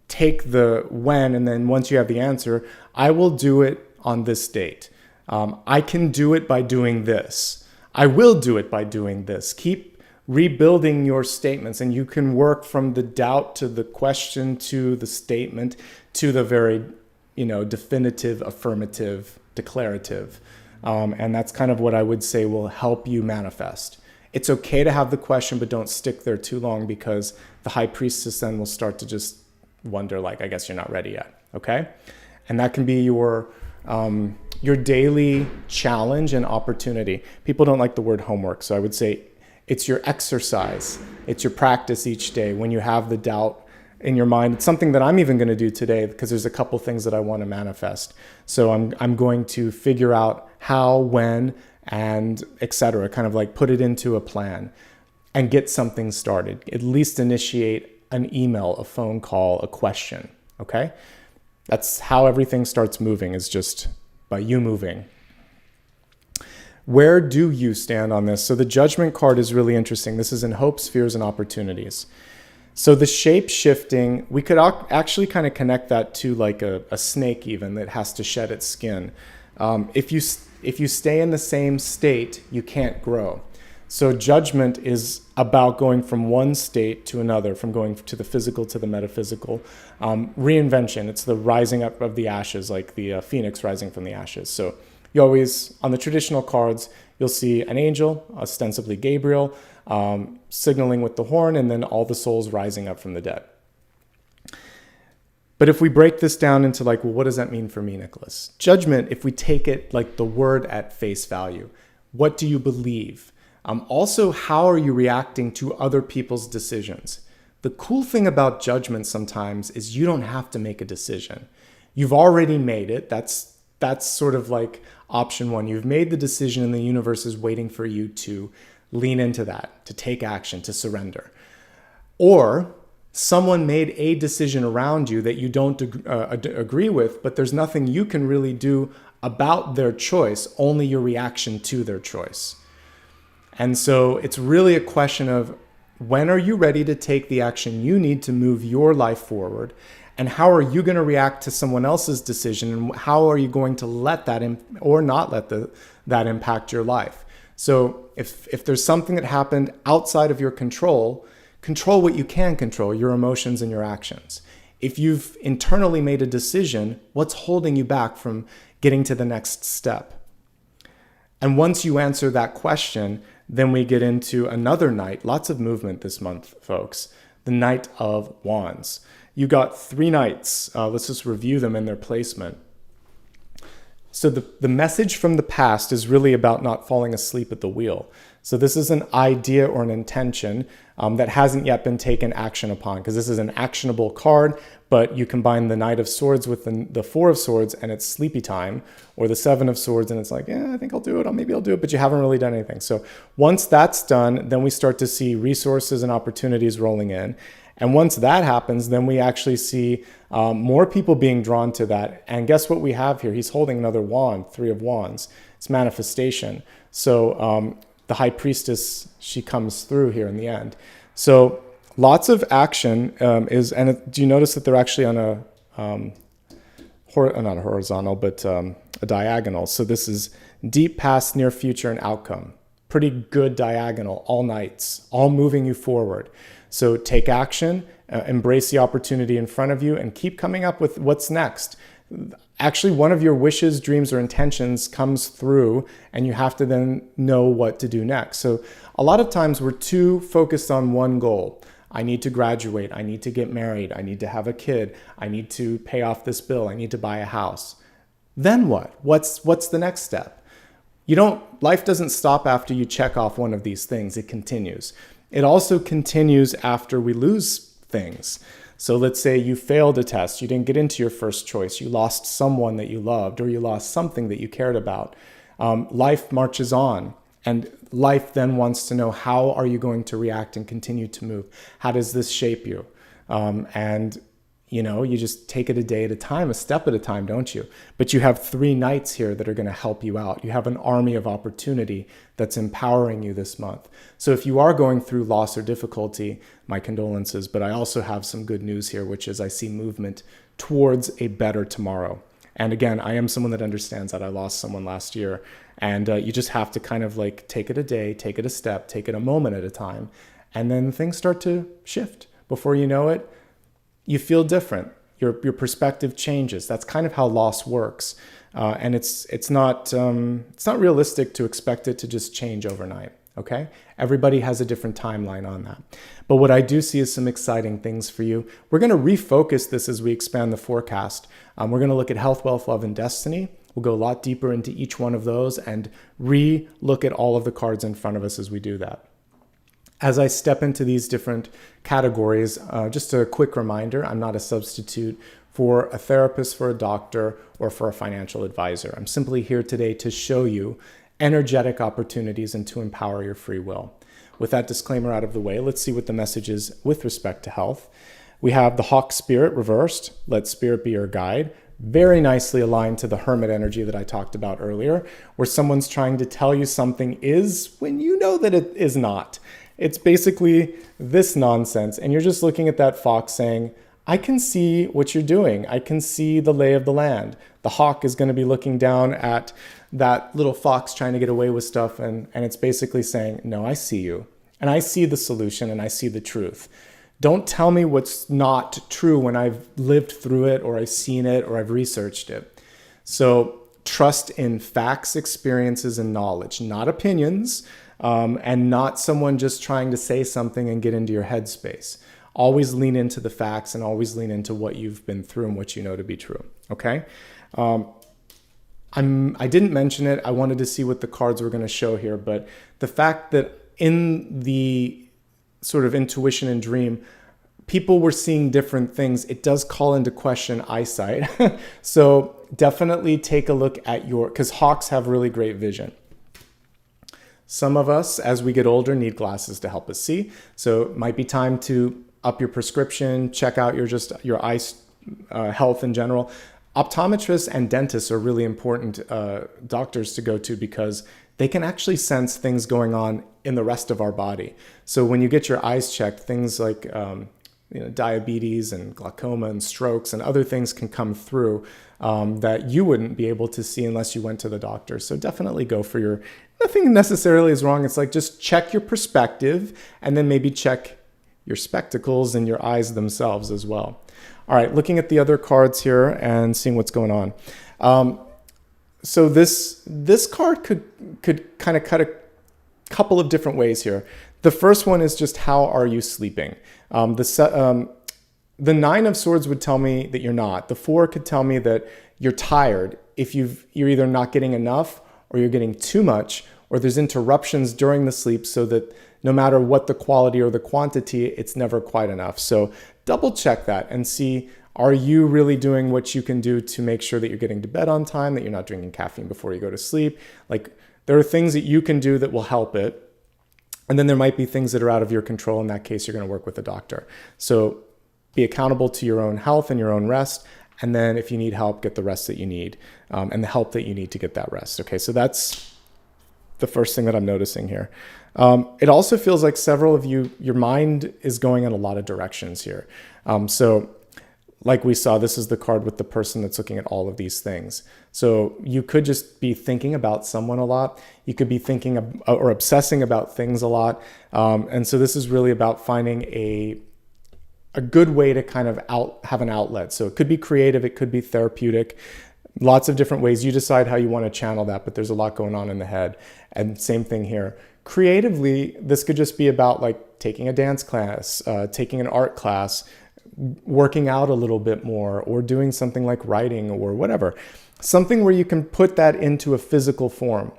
take the when, and then once you have the answer, I will do it on this date. I can do it by doing this. I will do it by doing this. Keep rebuilding your statements, and you can work from the doubt to the question to the statement to the very, definitive, affirmative, declarative. And that's kind of what I would say will help you manifest. It's okay to have the question, but don't stick there too long, because the High Priestess then will start to just wonder, like, I guess you're not ready yet. Okay. And that can be your daily challenge and opportunity. People don't like the word homework. So I would say it's your exercise. It's your practice each day when you have the doubt in your mind. It's something that I'm even going to do today, because there's a couple things that I want to manifest. So I'm going to figure out how, when, and etc. Kind of like put it into a plan and get something started. At least initiate an email, a phone call, a question, okay? That's how everything starts moving, is just by you moving. Where do you stand on this? So the Judgment card is really interesting. This is in hopes, fears, and opportunities. So the shape shifting, we could actually kind of connect that to like a snake even that has to shed its skin. If you stay in the same state, you can't grow. So Judgment is about going from one state to another, from going to the physical to the metaphysical. Reinvention, it's the rising up of the ashes, like the phoenix rising from the ashes. So you always, on the traditional cards, you'll see an angel, ostensibly Gabriel, signaling with the horn, and then all the souls rising up from the dead. But if we break this down into like, well, what does that mean for me, Nicholas? Judgment, if we take it like the word at face value, what do you believe? Also, how are you reacting to other people's decisions? The cool thing about Judgment sometimes is you don't have to make a decision. You've already made it. That's sort of like option one. You've made the decision and the universe is waiting for you to lean into that, to take action, to surrender. Or someone made a decision around you that you don't agree with, but there's nothing you can really do about their choice, only your reaction to their choice. And so it's really a question of, when are you ready to take the action you need to move your life forward? And how are you going to react to someone else's decision? And how are you going to let that or not let that impact your life? So if there's something that happened outside of your control, control what you can control, your emotions and your actions. If you've internally made a decision, what's holding you back from getting to the next step? And once you answer that question, then we get into another night. Lots of movement this month, folks. The Knight of Wands. You got 3 knights. Let's just review them in their placement. So the message from the past is really about not falling asleep at the wheel. So this is an idea or an intention that hasn't yet been taken action upon, because this is an actionable card, but you combine the Knight of Swords with the 4 of Swords and it's sleepy time, or the 7 of Swords and it's like, yeah, I think I'll do it, or maybe I'll do it, but you haven't really done anything. So once that's done, then we start to see resources and opportunities rolling in. And once that happens, then we actually see more people being drawn to that. And guess what we have here? He's holding another wand, 3 of Wands. It's manifestation. So the High Priestess, she comes through here in the end. So lots of action do you notice that they're actually on not a horizontal, but a diagonal. So this is deep past, near future, and outcome. Pretty good diagonal, all nights, all moving you forward. So take action, embrace the opportunity in front of you, and keep coming up with what's next. Actually, one of your wishes, dreams, or intentions comes through, and you have to then know what to do next. So a lot of times we're too focused on one goal. I need to graduate. I need to get married. I need to have a kid. I need to pay off this bill. I need to buy a house. Then what? What's the next step? Life doesn't stop after you check off one of these things. It continues. It also continues after we lose things. So let's say you failed a test, you didn't get into your first choice, you lost someone that you loved, or you lost something that you cared about. Life marches on, and life then wants to know, how are you going to react and continue to move? How does this shape you? You just take it a day at a time, a step at a time, don't you? But you have 3 knights here that are going to help you out. You have an army of opportunity that's empowering you this month. So if you are going through loss or difficulty, my condolences, but I also have some good news here, which is I see movement towards a better tomorrow. And again, I am someone that understands that I lost someone last year, and you just have to kind of like take it a day, take it a step, take it a moment at a time, and then things start to shift. Before you know it, you feel different. Your perspective changes. That's kind of how loss works, and it's not realistic to expect it to just change overnight. Okay, everybody has a different timeline on that. But what I do see is some exciting things for you. We're going to refocus this as we expand the forecast. We're going to look at health, wealth, love, and destiny. We'll go a lot deeper into each one of those and re-look at all of the cards in front of us as we do that. As I step into these different categories, just a quick reminder, I'm not a substitute for a therapist, for a doctor, or for a financial advisor. I'm simply here today to show you energetic opportunities and to empower your free will. With that disclaimer out of the way, let's see what the message is with respect to health. We have the Hawk Spirit reversed. Let Spirit be your guide. Very nicely aligned to the Hermit energy that I talked about earlier, where someone's trying to tell you something is when you know that it is not. It's basically this nonsense. And you're just looking at that fox saying, I can see what you're doing. I can see the lay of the land. The hawk is going to be looking down at that little fox trying to get away with stuff. And it's basically saying, no, I see you. And I see the solution and I see the truth. Don't tell me what's not true when I've lived through it or I've seen it or I've researched it. So trust in facts, experiences, and knowledge, not opinions, and not someone just trying to say something and get into your headspace. Always lean into the facts and always lean into what you've been through and what you know to be true. Okay? I didn't mention it. I wanted to see what the cards were going to show here, but the fact that in the sort of intuition and dream, people were seeing different things, it does call into question eyesight. So definitely take a look at because hawks have really great vision. Some of us, as we get older, need glasses to help us see. So it might be time to up your prescription, check out your eye health in general. Optometrists and dentists are really important doctors to go to because they can actually sense things going on in the rest of our body. So when you get your eyes checked, things like diabetes and glaucoma and strokes and other things can come through that you wouldn't be able to see unless you went to the doctor. So definitely go for nothing necessarily is wrong. It's like just check your perspective and then maybe check your spectacles and your eyes themselves as well. All right, looking at the other cards here and seeing what's going on. So this card could kind of cut a couple of different ways here. The first one is just how are you sleeping? The Nine of Swords would tell me that you're not. The Four could tell me that you're tired if you're either not getting enough or you're getting too much, or there's interruptions during the sleep so that no matter what the quality or the quantity, it's never quite enough. So double check that and see, are you really doing what you can do to make sure that you're getting to bed on time, that you're not drinking caffeine before you go to sleep? Like, there are things that you can do that will help it. And then there might be things that are out of your control. In that case, you're going to work with a doctor. So be accountable to your own health and your own rest. And then if you need help, get the rest that you need and the help that you need to get that rest. Okay, so that's the first thing that I'm noticing here. It also feels like several of you, your mind is going in a lot of directions here. So like we saw, this is the card with the person that's looking at all of these things. So you could just be thinking about someone a lot. You could be thinking or obsessing about things a lot. And so this is really about finding a good way to kind of have an outlet. So it could be creative, it could be therapeutic, lots of different ways. You decide how you want to channel that, but there's a lot going on in the head. And same thing here. Creatively, this could just be about like taking a dance class, taking an art class, working out a little bit more, or doing something like writing or whatever. Something where you can put that into a physical form.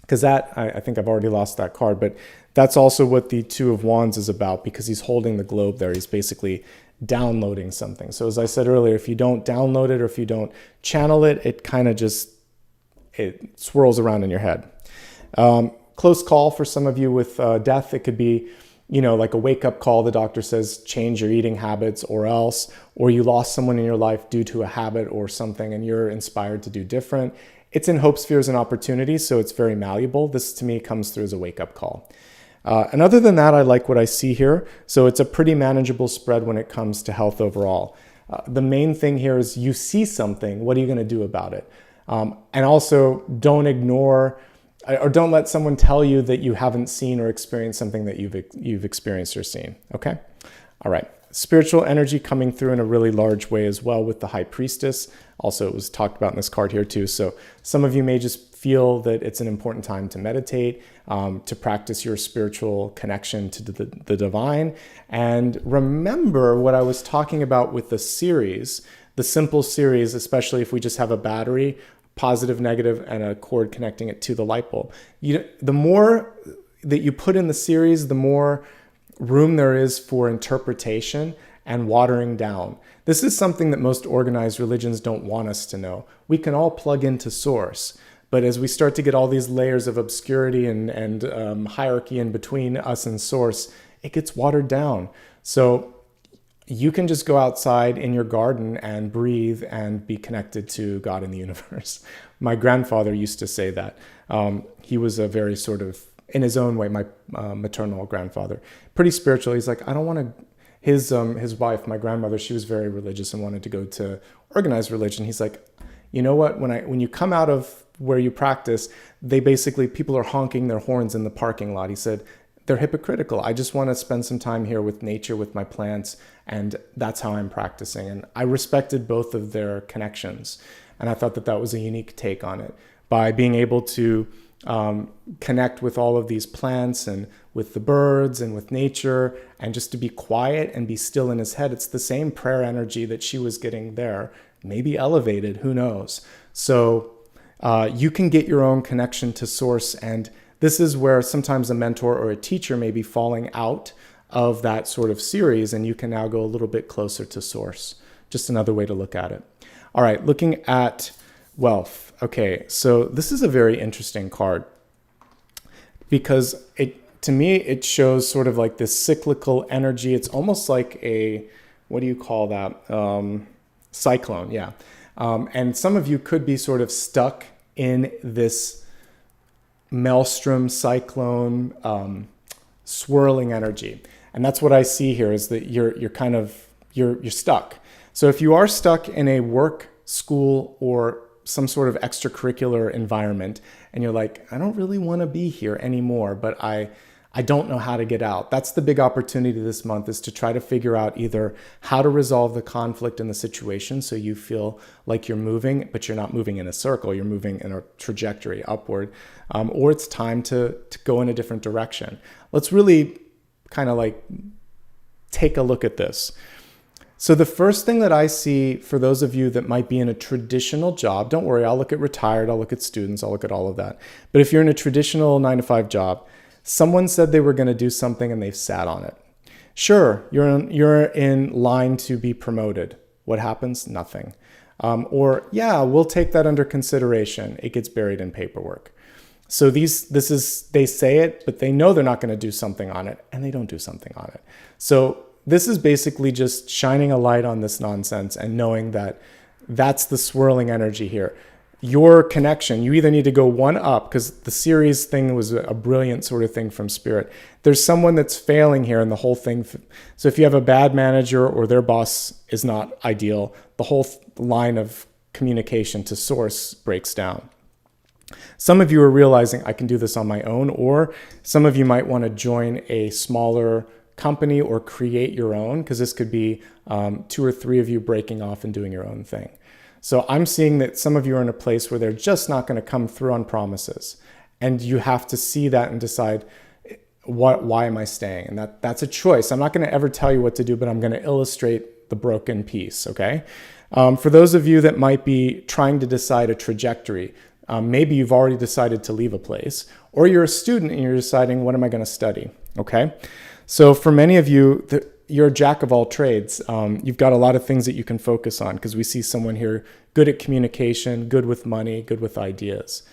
Because that, I think I've already lost that card, but that's also what the Two of Wands is about, because he's holding the globe there. He's basically downloading something. So as I said earlier, if you don't download it or if you don't channel it, it kind of it swirls around in your head. Close call for some of you with death. It could be, like a wake-up call. The doctor says, change your eating habits or else, or you lost someone in your life due to a habit or something and you're inspired to do different. It's in hopes, fears, and opportunities, so it's very malleable. This, to me, comes through as a wake-up call. And other than that, I like what I see here. So it's a pretty manageable spread when it comes to health overall. The main thing here is you see something. What are you going to do about it? And also, don't ignore or don't let someone tell you that you haven't seen or experienced something that you've experienced or seen. Okay? All right. Spiritual energy coming through in a really large way as well with the High Priestess. Also, it was talked about in this card here too. So some of you may just feel that it's an important time to meditate, to practice your spiritual connection to the divine. And remember what I was talking about with the series, the simple series, especially if we just have a battery, positive, negative, and a cord connecting it to the light bulb. The more that you put in the series, the more room there is for interpretation and watering down. This is something that most organized religions don't want us to know. We can all plug into source, But as we start to get all these layers of obscurity and hierarchy in between us and source, it gets watered down. So you can just go outside in your garden and breathe and be connected to God in the universe. My grandfather used to say that. He was a very sort of, in his own way, my maternal grandfather, pretty spiritual. He's like, I don't want to, his wife, my grandmother, she was very religious and wanted to go to organized religion. He's like, you know what, when you come out of where you practice, people are honking their horns in the parking lot. He said, they're hypocritical. I just want to spend some time here with nature, with my plants, and that's how I'm practicing. And I respected both of their connections. And I thought that was a unique take on it. By being able to connect with all of these plants and with the birds and with nature, and just to be quiet and be still in his head, it's the same prayer energy that she was getting there, maybe elevated, who knows. So you can get your own connection to source, and this is where sometimes a mentor or a teacher may be falling out of that sort of series, and you can now go a little bit closer to source. Just another way to look at it. All right, looking at wealth. Okay, so this is a very interesting card because to me, it shows sort of like this cyclical energy. It's almost like what do you call that? Cyclone, yeah. And some of you could be sort of stuck in this maelstrom, cyclone, swirling energy. And that's what I see here, is that you're stuck. So if you are stuck in a work, school, or some sort of extracurricular environment, and you're like, I don't really want to be here anymore, but I don't know how to get out. That's the big opportunity this month, is to try to figure out either how to resolve the conflict in the situation so you feel like you're moving, but you're not moving in a circle, you're moving in a trajectory upward, or it's time to go in a different direction. Let's really kind of like take a look at this. So the first thing that I see for those of you that might be in a traditional job, don't worry, I'll look at retired, I'll look at students, I'll look at all of that. But if you're in a traditional 9-to-5 job, someone said they were going to do something and they've sat on it. Sure, you're in line to be promoted. What happens? Nothing. Or yeah, we'll take that under consideration. It gets buried in paperwork. So they say it, but they know they're not going to do something on it, and they don't do something on it. So this is basically just shining a light on this nonsense and knowing that that's the swirling energy here. Your connection, you either need to go one up, because the series thing was a brilliant sort of thing from Spirit. There's someone that's failing here in the whole thing. So if you have a bad manager or their boss is not ideal, the whole line of communication to source breaks down. Some of you are realizing I can do this on my own, or some of you might want to join a smaller company or create your own, because this could be 2 or 3 of you breaking off and doing your own thing. So I'm seeing that some of you are in a place where they're just not going to come through on promises. And you have to see that and decide, why am I staying? And that's a choice. I'm not going to ever tell you what to do, but I'm going to illustrate the broken piece, okay? For those of you that might be trying to decide a trajectory, maybe you've already decided to leave a place, or you're a student and you're deciding, what am I going to study, okay? So for many of you, you're a jack of all trades. You've got a lot of things that you can focus on, because we see someone here good at communication, good with money, good with ideas.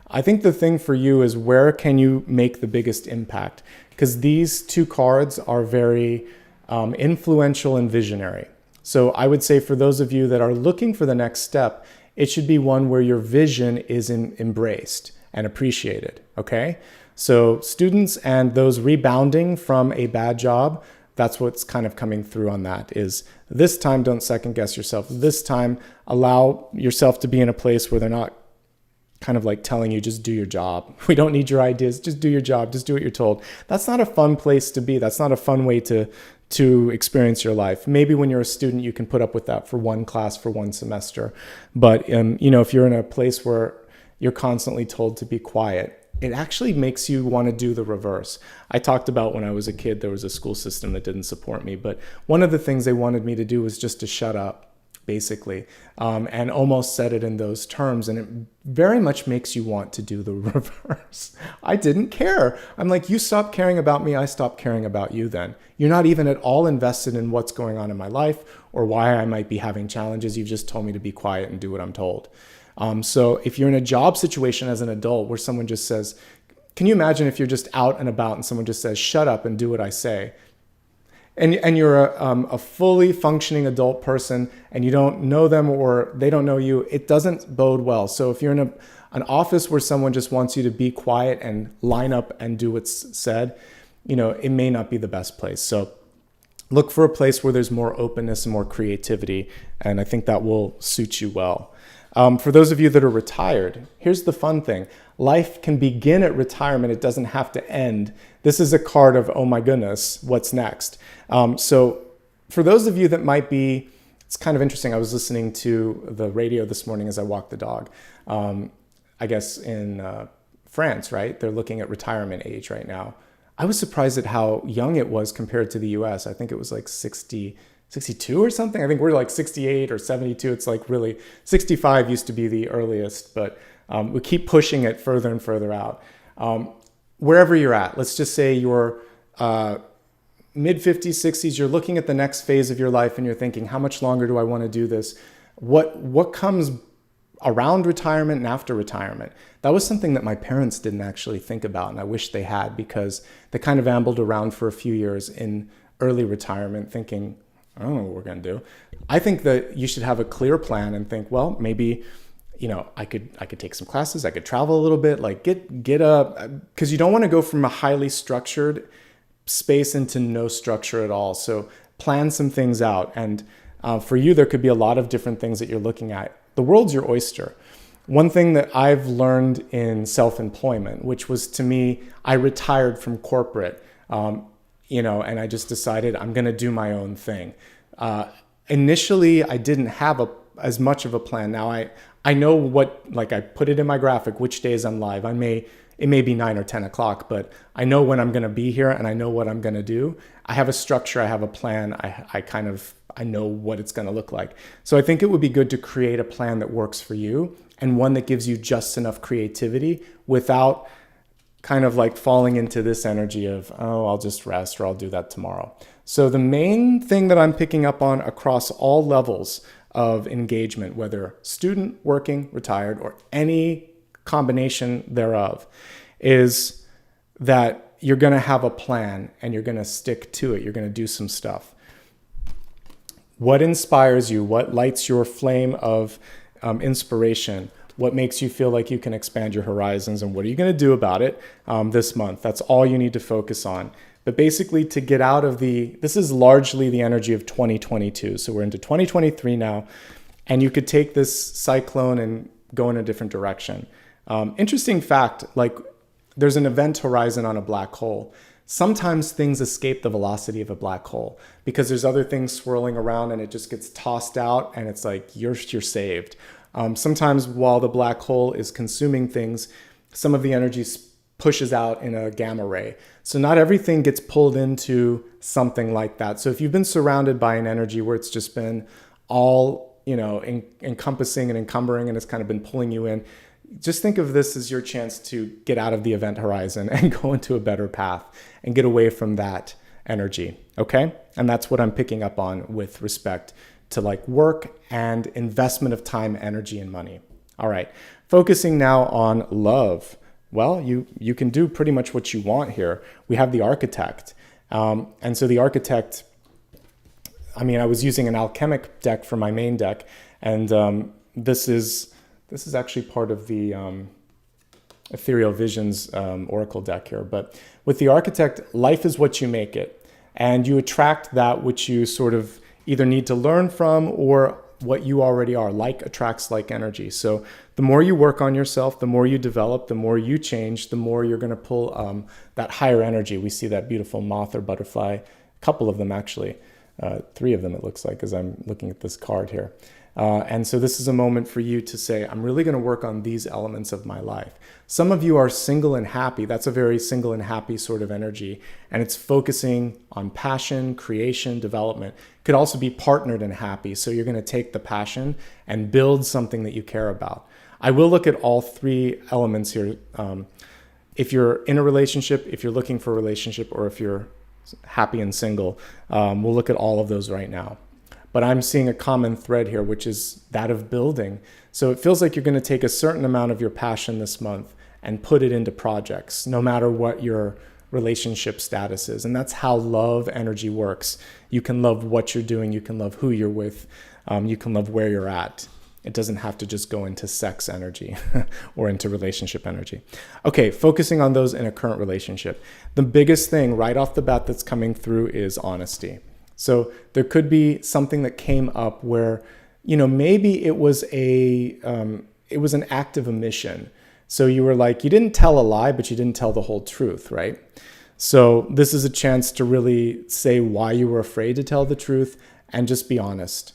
I think the thing for you is, where can you make the biggest impact? Because these 2 cards are very influential and visionary. So I would say for those of you that are looking for the next step, it should be one where your vision is embraced and appreciated, okay? So students and those rebounding from a bad job, that's what's kind of coming through on that, is this time don't second guess yourself. This time allow yourself to be in a place where they're not kind of like telling you, just do your job. We don't need your ideas. Just do your job. Just do what you're told. That's not a fun place to be. That's not a fun way to experience your life. Maybe when you're a student, you can put up with that for 1 class, for 1 semester. But if you're in a place where you're constantly told to be quiet, it actually makes you want to do the reverse. I talked about when I was a kid, there was a school system that didn't support me, but one of the things they wanted me to do was just to shut up, basically, and almost said it in those terms. And it very much makes you want to do the reverse. I didn't care. I'm like, you stop caring about me, I stop caring about you then. You're not even at all invested in what's going on in my life or why I might be having challenges. You've just told me to be quiet and do what I'm told. So if you're in a job situation as an adult where someone just says, can you imagine if you're just out and about and someone just says, shut up and do what I say? And you're a fully functioning adult person and you don't know them or they don't know you, it doesn't bode well. So if you're in an office where someone just wants you to be quiet and line up and do what's said, it may not be the best place. So look for a place where there's more openness and more creativity, and I think that will suit you well. For those of you that are retired, here's the fun thing. Life can begin at retirement. It doesn't have to end. This is a card of, oh my goodness, what's next? So for those of you that might be, it's kind of interesting. I was listening to the radio this morning as I walked the dog. I guess in France, right? They're looking at retirement age right now. I was surprised at how young it was compared to the US. I think it was like 62 or something. I think we're like 68 or 72. It's like really 65 used to be the earliest, but we keep pushing it further and further out. Wherever you're at, let's just say you're mid 50s, 60s, you're looking at the next phase of your life and you're thinking, how much longer do I want to do this? What comes around retirement and after retirement? That was something that my parents didn't actually think about, and I wish they had, because they kind of ambled around for a few years in early retirement thinking, I don't know what we're going to do. I think that you should have a clear plan and think, well, maybe, I could take some classes, I could travel a little bit, like because you don't want to go from a highly structured space into no structure at all. So plan some things out. And for you, there could be a lot of different things that you're looking at. The world's your oyster. One thing that I've learned in self-employment, which was, to me, I retired from corporate, and I just decided I'm going to do my own thing. Initially, I didn't have as much of a plan. Now I know I put it in my graphic, which days I'm live. It may be 9 or 10 o'clock, but I know when I'm going to be here and I know what I'm going to do. I have a structure, I have a plan. I know what it's going to look like. So I think it would be good to create a plan that works for you and one that gives you just enough creativity without kind of like falling into this energy of, oh, I'll just rest or I'll do that tomorrow. So the main thing that I'm picking up on across all levels of engagement, whether student, working, retired, or any combination thereof, is that you're going to have a plan and you're going to stick to it. You're going to do some stuff. What inspires you? What lights your flame of inspiration? What makes you feel like you can expand your horizons? And what are you going to do about it this month? That's all you need to focus on. But basically, to get out of this is largely the energy of 2022. So we're into 2023 now, and you could take this cyclone and go in a different direction. Interesting fact, like there's an event horizon on a black hole. Sometimes things escape the velocity of a black hole because there's other things swirling around and it just gets tossed out and it's like you're saved. Sometimes while the black hole is consuming things, some of the energy pushes out in a gamma ray. So not everything gets pulled into something like that. So if you've been surrounded by an energy where it's just been all, encompassing and encumbering and it's kind of been pulling you in, just think of this as your chance to get out of the event horizon and go into a better path and get away from that energy, okay? And that's what I'm picking up on with respect to like work and investment of time, energy, and money. All right, focusing now on love. Well, you can do pretty much what you want here. We have the Architect. And so the Architect, I was using an alchemic deck for my main deck, and this is actually part of the Ethereal Visions Oracle deck here. But with the Architect, life is what you make it. And you attract that which you sort of either need to learn from or what you already are. Like attracts like energy. So the more you work on yourself, the more you develop, the more you change, the more you're going to pull that higher energy. We see that beautiful moth or butterfly, a couple of them actually, 3 of them it looks like as I'm looking at this card here. And so this is a moment for you to say, I'm really going to work on these elements of my life. Some of you are single and happy. That's a very single and happy sort of energy. And it's focusing on passion, creation, development. Could also be partnered and happy. So you're going to take the passion and build something that you care about. I will look at all 3 elements here. If you're in a relationship, if you're looking for a relationship, or if you're happy and single, we'll look at all of those right now. but I'm seeing a common thread here, which is that of building. So it feels like you're going to take a certain amount of your passion this month and put it into projects, no matter what your relationship status is. And that's how love energy works. You can love what you're doing, you can love who you're with, you can love where you're at. It doesn't have to just go into sex energy or into relationship energy. Okay, focusing on those in a current relationship. The biggest thing right off the bat that's coming through is honesty. So there could be something that came up where, maybe it was an act of omission. So you were like, you didn't tell a lie, but you didn't tell the whole truth, right? So this is a chance to really say why you were afraid to tell the truth and just be honest.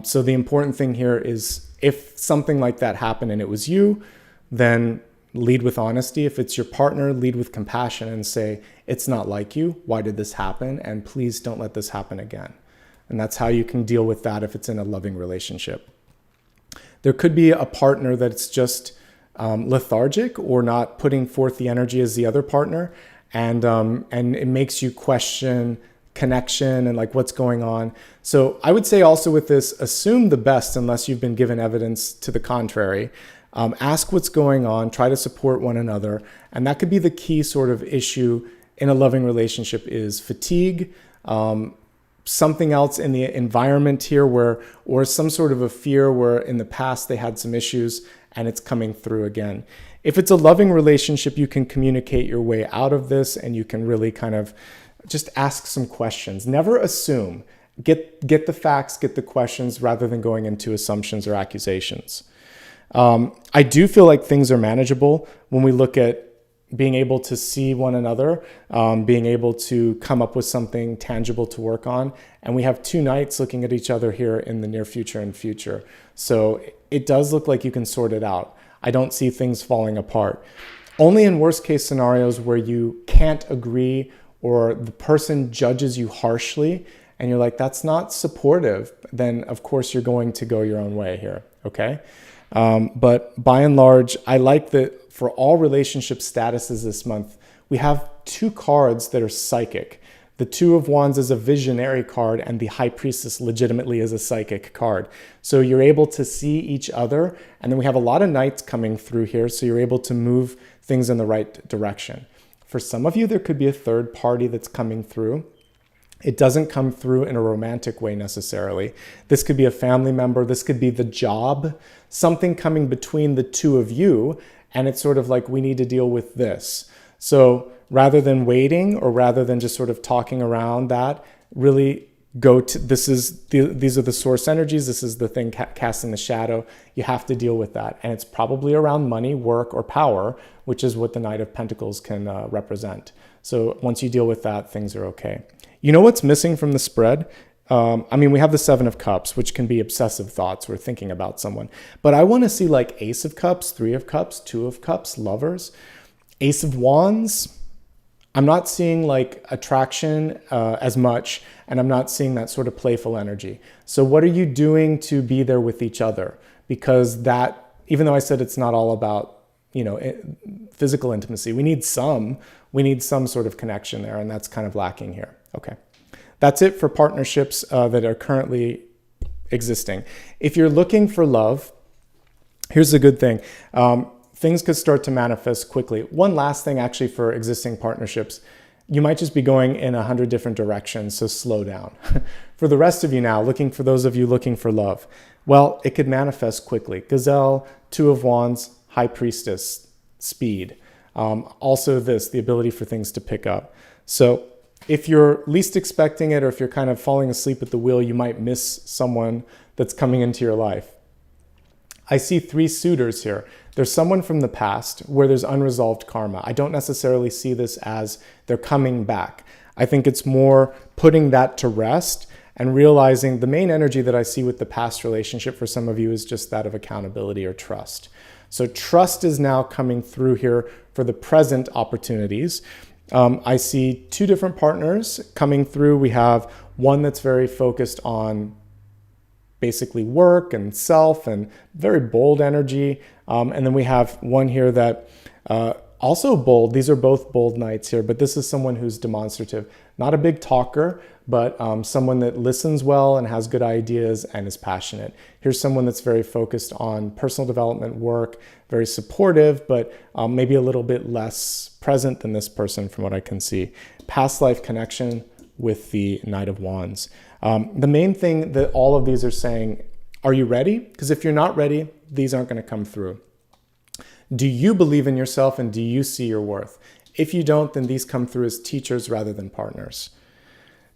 So the important thing here is if something like that happened and it was you, then lead with honesty. If it's your partner, lead with compassion and say, it's not like you. Why did this happen? And please don't let this happen again. And that's how you can deal with that if it's in a loving relationship. There could be a partner that's just lethargic or not putting forth the energy as the other partner. And it makes you question connection and like what's going on. So I would say also with this, assume the best unless you've been given evidence to the contrary. Ask what's going on, try to support one another. And that could be the key sort of issue in a loving relationship is fatigue, something else in the environment here or some sort of a fear where in the past they had some issues and it's coming through again. If it's a loving relationship, you can communicate your way out of this and you can really kind of just ask some questions. Never assume. Get the facts, get the questions rather than going into assumptions or accusations. I do feel like things are manageable when we look at being able to see one another, being able to come up with something tangible to work on. And we have 2 nights looking at each other here in the near future and future. So it does look like you can sort it out. I don't see things falling apart. Only in worst case scenarios where you can't agree or the person judges you harshly and you're like, that's not supportive, then of course you're going to go your own way here, okay? But by and large, I like that for all relationship statuses this month, we have 2 cards that are psychic. The 2 of Wands is a visionary card and the High Priestess legitimately is a psychic card. So you're able to see each other, and then we have a lot of Knights coming through here, so you're able to move things in the right direction. For some of you, there could be a third party that's coming through. It doesn't come through in a romantic way necessarily. This could be a family member. This could be the job, something coming between the 2 of you. And it's sort of like, we need to deal with this. So rather than waiting or rather than just sort of talking around that, really go to, these are the source energies. This is the thing casting the shadow. You have to deal with that. And it's probably around money, work, or power, which is what the Knight of Pentacles can represent. So once you deal with that, things are okay. You know what's missing from the spread? We have the 7 of Cups, which can be obsessive thoughts. We're thinking about someone. But I want to see like Ace of Cups, 3 of Cups, 2 of Cups, lovers. Ace of Wands, I'm not seeing like attraction as much, and I'm not seeing that sort of playful energy. So what are you doing to be there with each other? Because that, even though I said it's not all about, physical intimacy, we need some sort of connection there, and that's kind of lacking here. Okay. That's it for partnerships that are currently existing. If you're looking for love, here's the good thing. Things could start to manifest quickly. One last thing actually for existing partnerships, you might just be going in 100 different directions, so slow down. For the rest of you now, for those of you looking for love, well, it could manifest quickly. Gazelle, 2 of Wands, High Priestess, speed. Also the ability for things to pick up. So if you're least expecting it or if you're kind of falling asleep at the wheel, you might miss someone that's coming into your life. I see 3 suitors here. There's someone from the past where there's unresolved karma. I don't necessarily see this as they're coming back. I think it's more putting that to rest and realizing the main energy that I see with the past relationship for some of you is just that of accountability or trust. So trust is now coming through here for the present opportunities. I see 2 different partners coming through. We have one that's very focused on basically work and self and very bold energy. And then we have one here that also bold. These are both bold Knights here, but this is someone who's demonstrative, Not a big talker, but someone that listens well and has good ideas and is passionate. Here's someone that's very focused on personal development work, very supportive, but maybe a little bit less present than this person from what I can see. Past life connection with the Knight of Wands. The main thing that all of these are saying, are you ready? Because if you're not ready, these aren't going to come through. Do you believe in yourself and do you see your worth? If you don't, then these come through as teachers rather than partners.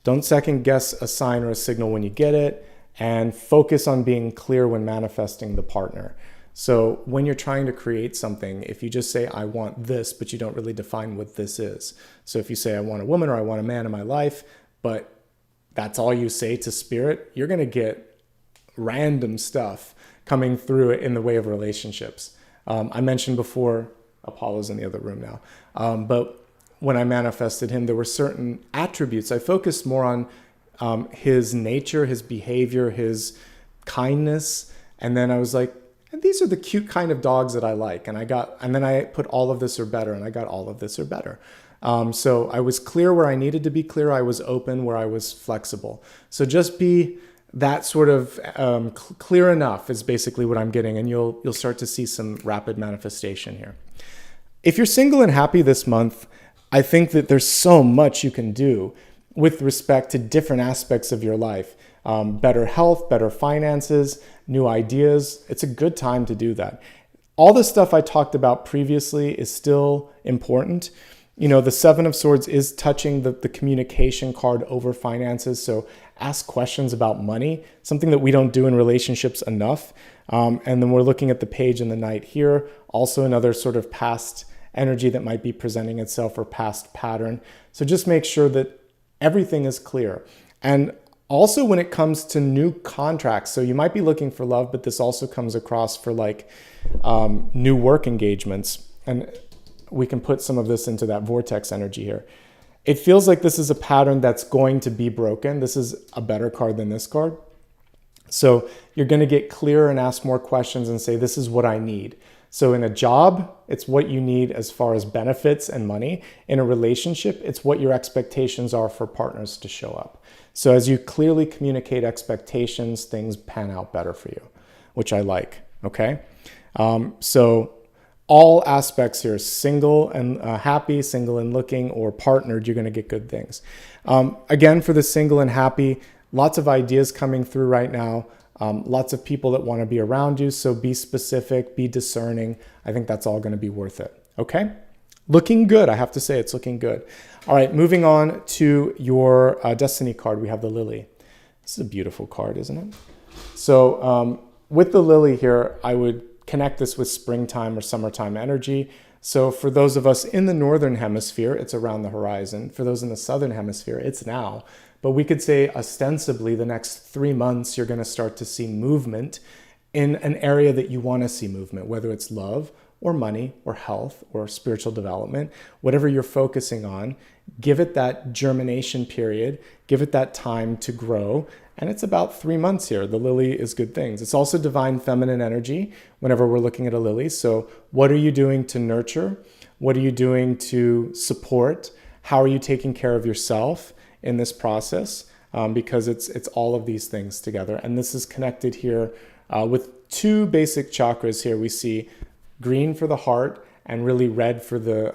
Don't second guess a sign or a signal when you get it, and focus on being clear when manifesting the partner. So when you're trying to create something, if you just say, I want this, but you don't really define what this is. So if you say, I want a woman or I want a man in my life, but that's all you say to spirit, you're going to get random stuff coming through in the way of relationships. I mentioned before, Apollo's in the other room now, but when I manifested him, there were certain attributes. I focused more on his nature, his behavior, his kindness. And then I was like, and these are the cute kind of dogs that I like. And then I put all of this or better, and I got all of this or better. So I was clear where I needed to be clear. I was open where I was flexible. So just be that sort of clear enough is basically what I'm getting. And you'll start to see some rapid manifestation here. If you're single and happy this month, I think that there's so much you can do with respect to different aspects of your life. Better health, better finances, new ideas. It's a good time to do that. All the stuff I talked about previously is still important. You know, the Seven of Swords is touching the communication card over finances. So ask questions about money, something that we don't do in relationships enough. And then we're looking at the Page and the Knight here. Also another sort of past energy that might be presenting itself or past pattern. So just make sure that everything is clear. And also when it comes to new contracts, so you might be looking for love, but this also comes across for like new work engagements. And we can put some of this into that vortex energy here. It feels like this is a pattern that's going to be broken. This is a better card than this card. So you're going to get clearer and ask more questions and say, this is what I need. So in a job, it's what you need as far as benefits and money. In a relationship, it's what your expectations are for partners to show up. So as you clearly communicate expectations, things pan out better for you, which I like, okay? So all aspects here, single and happy, single and looking, or partnered, you're going to get good things. Again, for the single and happy, lots of ideas coming through right now. Lots of people that want to be around you. So be specific, be discerning. I think that's all going to be worth it. Okay. Looking good. I have to say it's looking good. All right. Moving on to your destiny card. We have the Lily. This is a beautiful card, isn't it? So with the Lily here, I would connect this with springtime or summertime energy. So for those of us in the northern hemisphere, it's around the horizon. For those in the southern hemisphere, it's now. But we could say ostensibly the next 3 months, you're going to start to see movement in an area that you want to see movement, whether it's love or money or health or spiritual development, whatever you're focusing on, give it that germination period, give it that time to grow. And it's about 3 months here. The Lily is good things. It's also divine feminine energy whenever we're looking at a lily. So what are you doing to nurture? What are you doing to support? How are you taking care of yourself in this process? Because it's all of these things together. And this is connected here with two basic chakras here. We see green for the heart and really red for the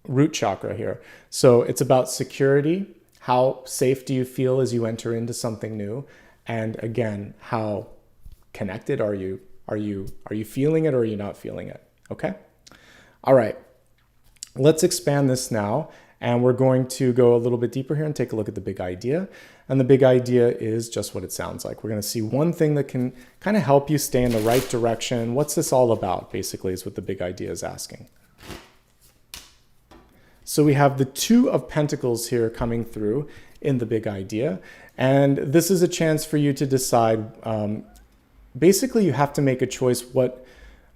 root chakra here. So it's about security. How safe do you feel as you enter into something new? And again, how connected are you? Are you feeling it or are you not feeling it? Okay. All right. Let's expand this now. And we're going to go a little bit deeper here and take a look at the big idea. And the big idea is just what it sounds like. We're going to see one thing that can kind of help you stay in the right direction. What's this all about, basically, is what the big idea is asking. So we have the Two of Pentacles here coming through in the big idea. And this is a chance for you to decide. Basically, you have to make a choice what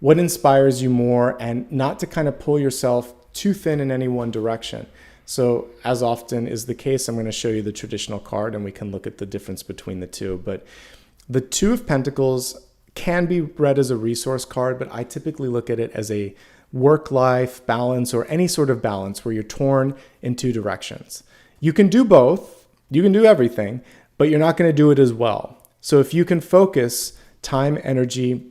inspires you more and not to kind of pull yourself too thin in any one direction. So as often is the case, I'm going to show you the traditional card and we can look at the difference between the two. But the Two of Pentacles can be read as a resource card, but I typically look at it as a work-life balance or any sort of balance where you're torn in two directions. You can do both, you can do everything, but you're not going to do it as well. So if you can focus time, energy,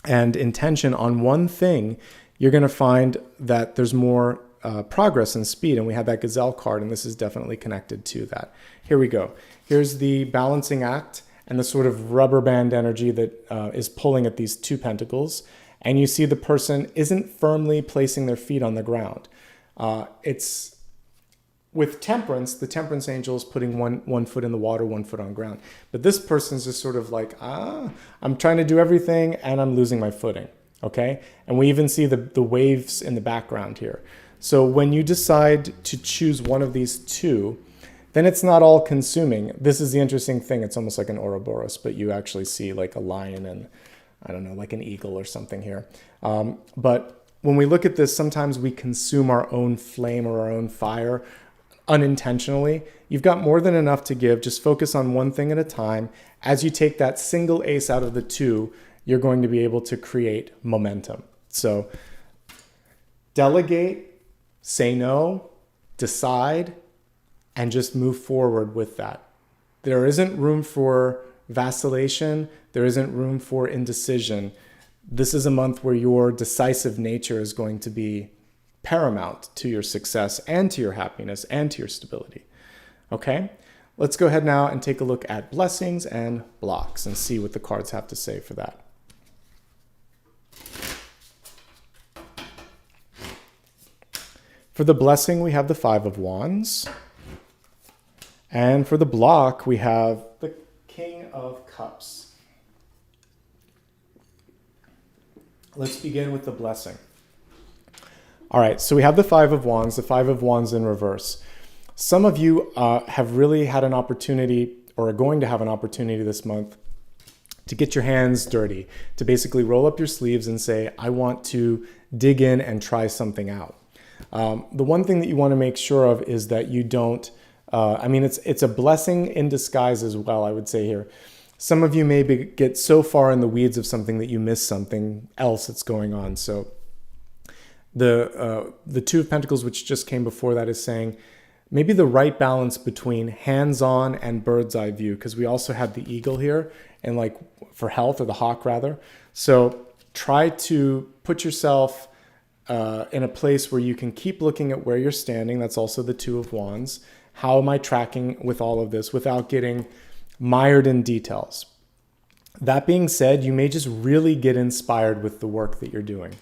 and intention on one thing, you're going to find that there's more progress and speed. And we have that gazelle card, and this is definitely connected to that. Here we go. Here's the balancing act and the sort of rubber band energy that is pulling at these two pentacles. And you see the person isn't firmly placing their feet on the ground. It's with temperance, the temperance angel is putting one foot in the water, 1 foot on ground. But this person's just sort of like, I'm trying to do everything and I'm losing my footing, okay? And we even see the waves in the background here. So when you decide to choose one of these two, then it's not all consuming. This is the interesting thing. It's almost like an Ouroboros, but you actually see like a lion and I don't know, like an eagle or something here. But when we look at this, sometimes we consume our own flame or our own fire unintentionally. You've got more than enough to give. Just focus on one thing at a time. As you take that single ace out of the two, you're going to be able to create momentum. So delegate, say no, decide, and just move forward with that. There isn't room for vacillation. There isn't room for indecision. This is a month where your decisive nature is going to be paramount to your success and to your happiness and to your stability. Okay, let's go ahead now and take a look at blessings and blocks and see what the cards have to say for that. For the blessing, we have the Five of Wands. And for the block, we have the King of Cups. Let's begin with the blessing. All right, so we have the Five of Wands in reverse. Some of you have really had an opportunity or are going to have an opportunity this month to get your hands dirty, to basically roll up your sleeves and say, I want to dig in and try something out. The one thing that you want to make sure of is that you don't, it's a blessing in disguise as well, I would say here. Some of you maybe get so far in the weeds of something that you miss something else that's going on. So the Two of Pentacles, which just came before that, is saying maybe the right balance between hands-on and bird's eye view, because we also have the eagle here and like for health, or the hawk rather. So try to put yourself in a place where you can keep looking at where you're standing. That's also the Two of Wands. How am I tracking with all of this without getting mired in details? That being said, you may just really get inspired with the work that you're doing.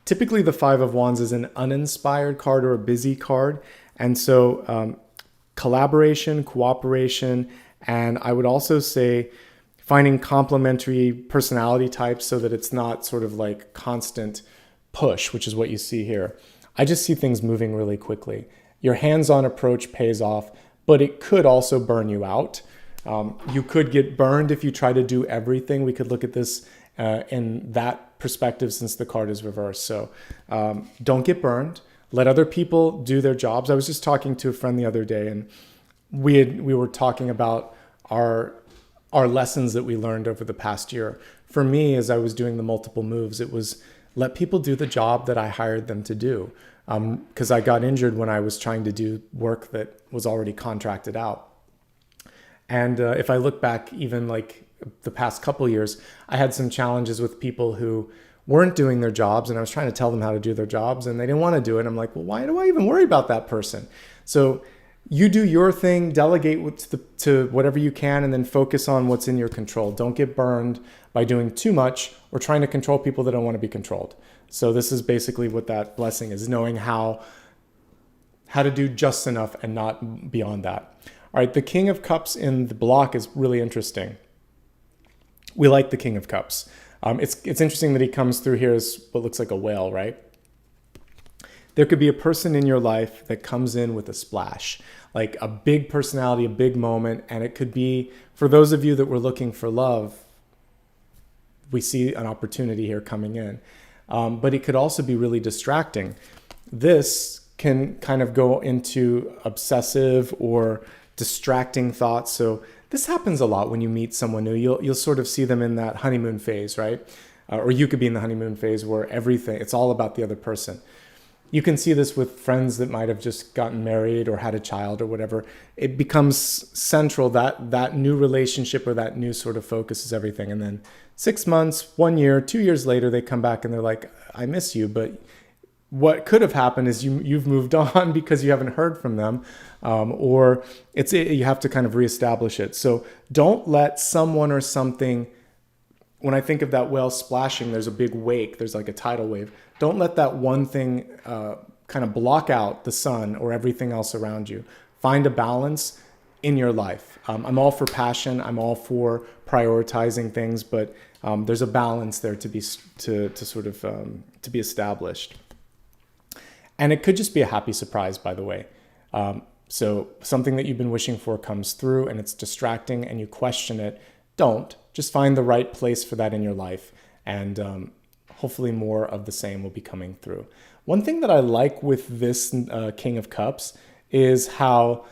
Typically, the Five of Wands is an uninspired card or a busy card. And so collaboration, cooperation, and I would also say finding complementary personality types so that it's not sort of like constant push, which is what you see here. I just see things moving really quickly. Your hands-on approach pays off, but it could also burn you out. You could get burned if you try to do everything. We could look at this in that perspective since the card is reversed. So don't get burned. Let other people do their jobs. I was just talking to a friend the other day, and we were talking about our lessons that we learned over the past year. For me, as I was doing the multiple moves, it was let people do the job that I hired them to do. Because I got injured when I was trying to do work that was already contracted out. And if I look back even like the past couple years, I had some challenges with people who weren't doing their jobs, and I was trying to tell them how to do their jobs and they didn't want to do it. I'm like, well, why do I even worry about that person? So you do your thing, delegate to whatever you can, and then focus on what's in your control. Don't get burned by doing too much or trying to control people that don't want to be controlled. So this is basically what that blessing is, knowing how to do just enough and not beyond that. All right, the King of Cups in the block is really interesting. We like the King of Cups. It's interesting that he comes through here as what looks like a whale, right? There could be a person in your life that comes in with a splash, like a big personality, a big moment, and it could be, for those of you that were looking for love, we see an opportunity here coming in. But it could also be really distracting. This can kind of go into obsessive or distracting thoughts. So this happens a lot when you meet someone new. You'll sort of see them in that honeymoon phase, right? or you could be in the honeymoon phase where it's all about the other person. You can see this with friends that might have just gotten married or had a child or whatever. It becomes central that new relationship or that new sort of focus is everything. And then 6 months, 1 year, 2 years later, they come back and they're like, I miss you. But what could have happened is you've moved on because you haven't heard from them, or you have to kind of reestablish it. So don't let someone or something, when I think of that whale splashing, there's a big wake, there's like a tidal wave. Don't let that one thing kind of block out the sun or everything else around you. Find a balance in your life. I'm all for passion. I'm all for prioritizing things, but there's a balance there to be established. And it could just be a happy surprise, by the way. So something that you've been wishing for comes through and it's distracting and you question it. Don't. Just find the right place for that in your life, and hopefully more of the same will be coming through. One thing that I like with this King of Cups is how,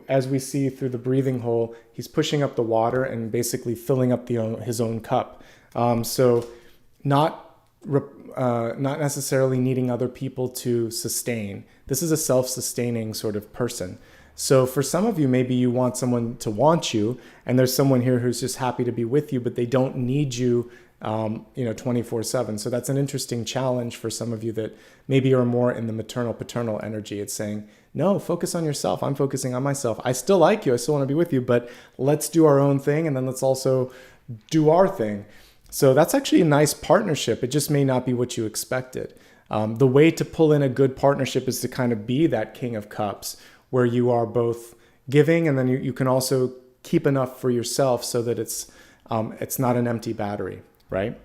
as we see through the breathing hole, he's pushing up the water and basically filling up his own cup. So not necessarily needing other people to sustain. This is a self-sustaining sort of person. So for some of you, maybe you want someone to want you, and there's someone here who's just happy to be with you, but they don't need you 24/7. So that's an interesting challenge for some of you that maybe are more in the maternal paternal energy. It's saying, no, focus on yourself. I'm focusing on myself. I still like you. I still want to be with you, but let's do our own thing. And then let's also do our thing. So that's actually a nice partnership. It just may not be what you expected. The way to pull in a good partnership is to kind of be that King of Cups, where you are both giving and then you can also keep enough for yourself so that it's not an empty battery, right?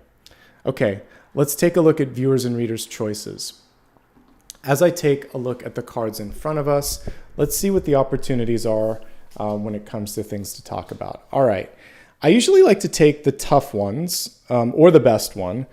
Okay, let's take a look at viewers and readers' choices. As I take a look at the cards in front of us, let's see what the opportunities are when it comes to things to talk about. All right, I usually like to take the tough ones or the best one.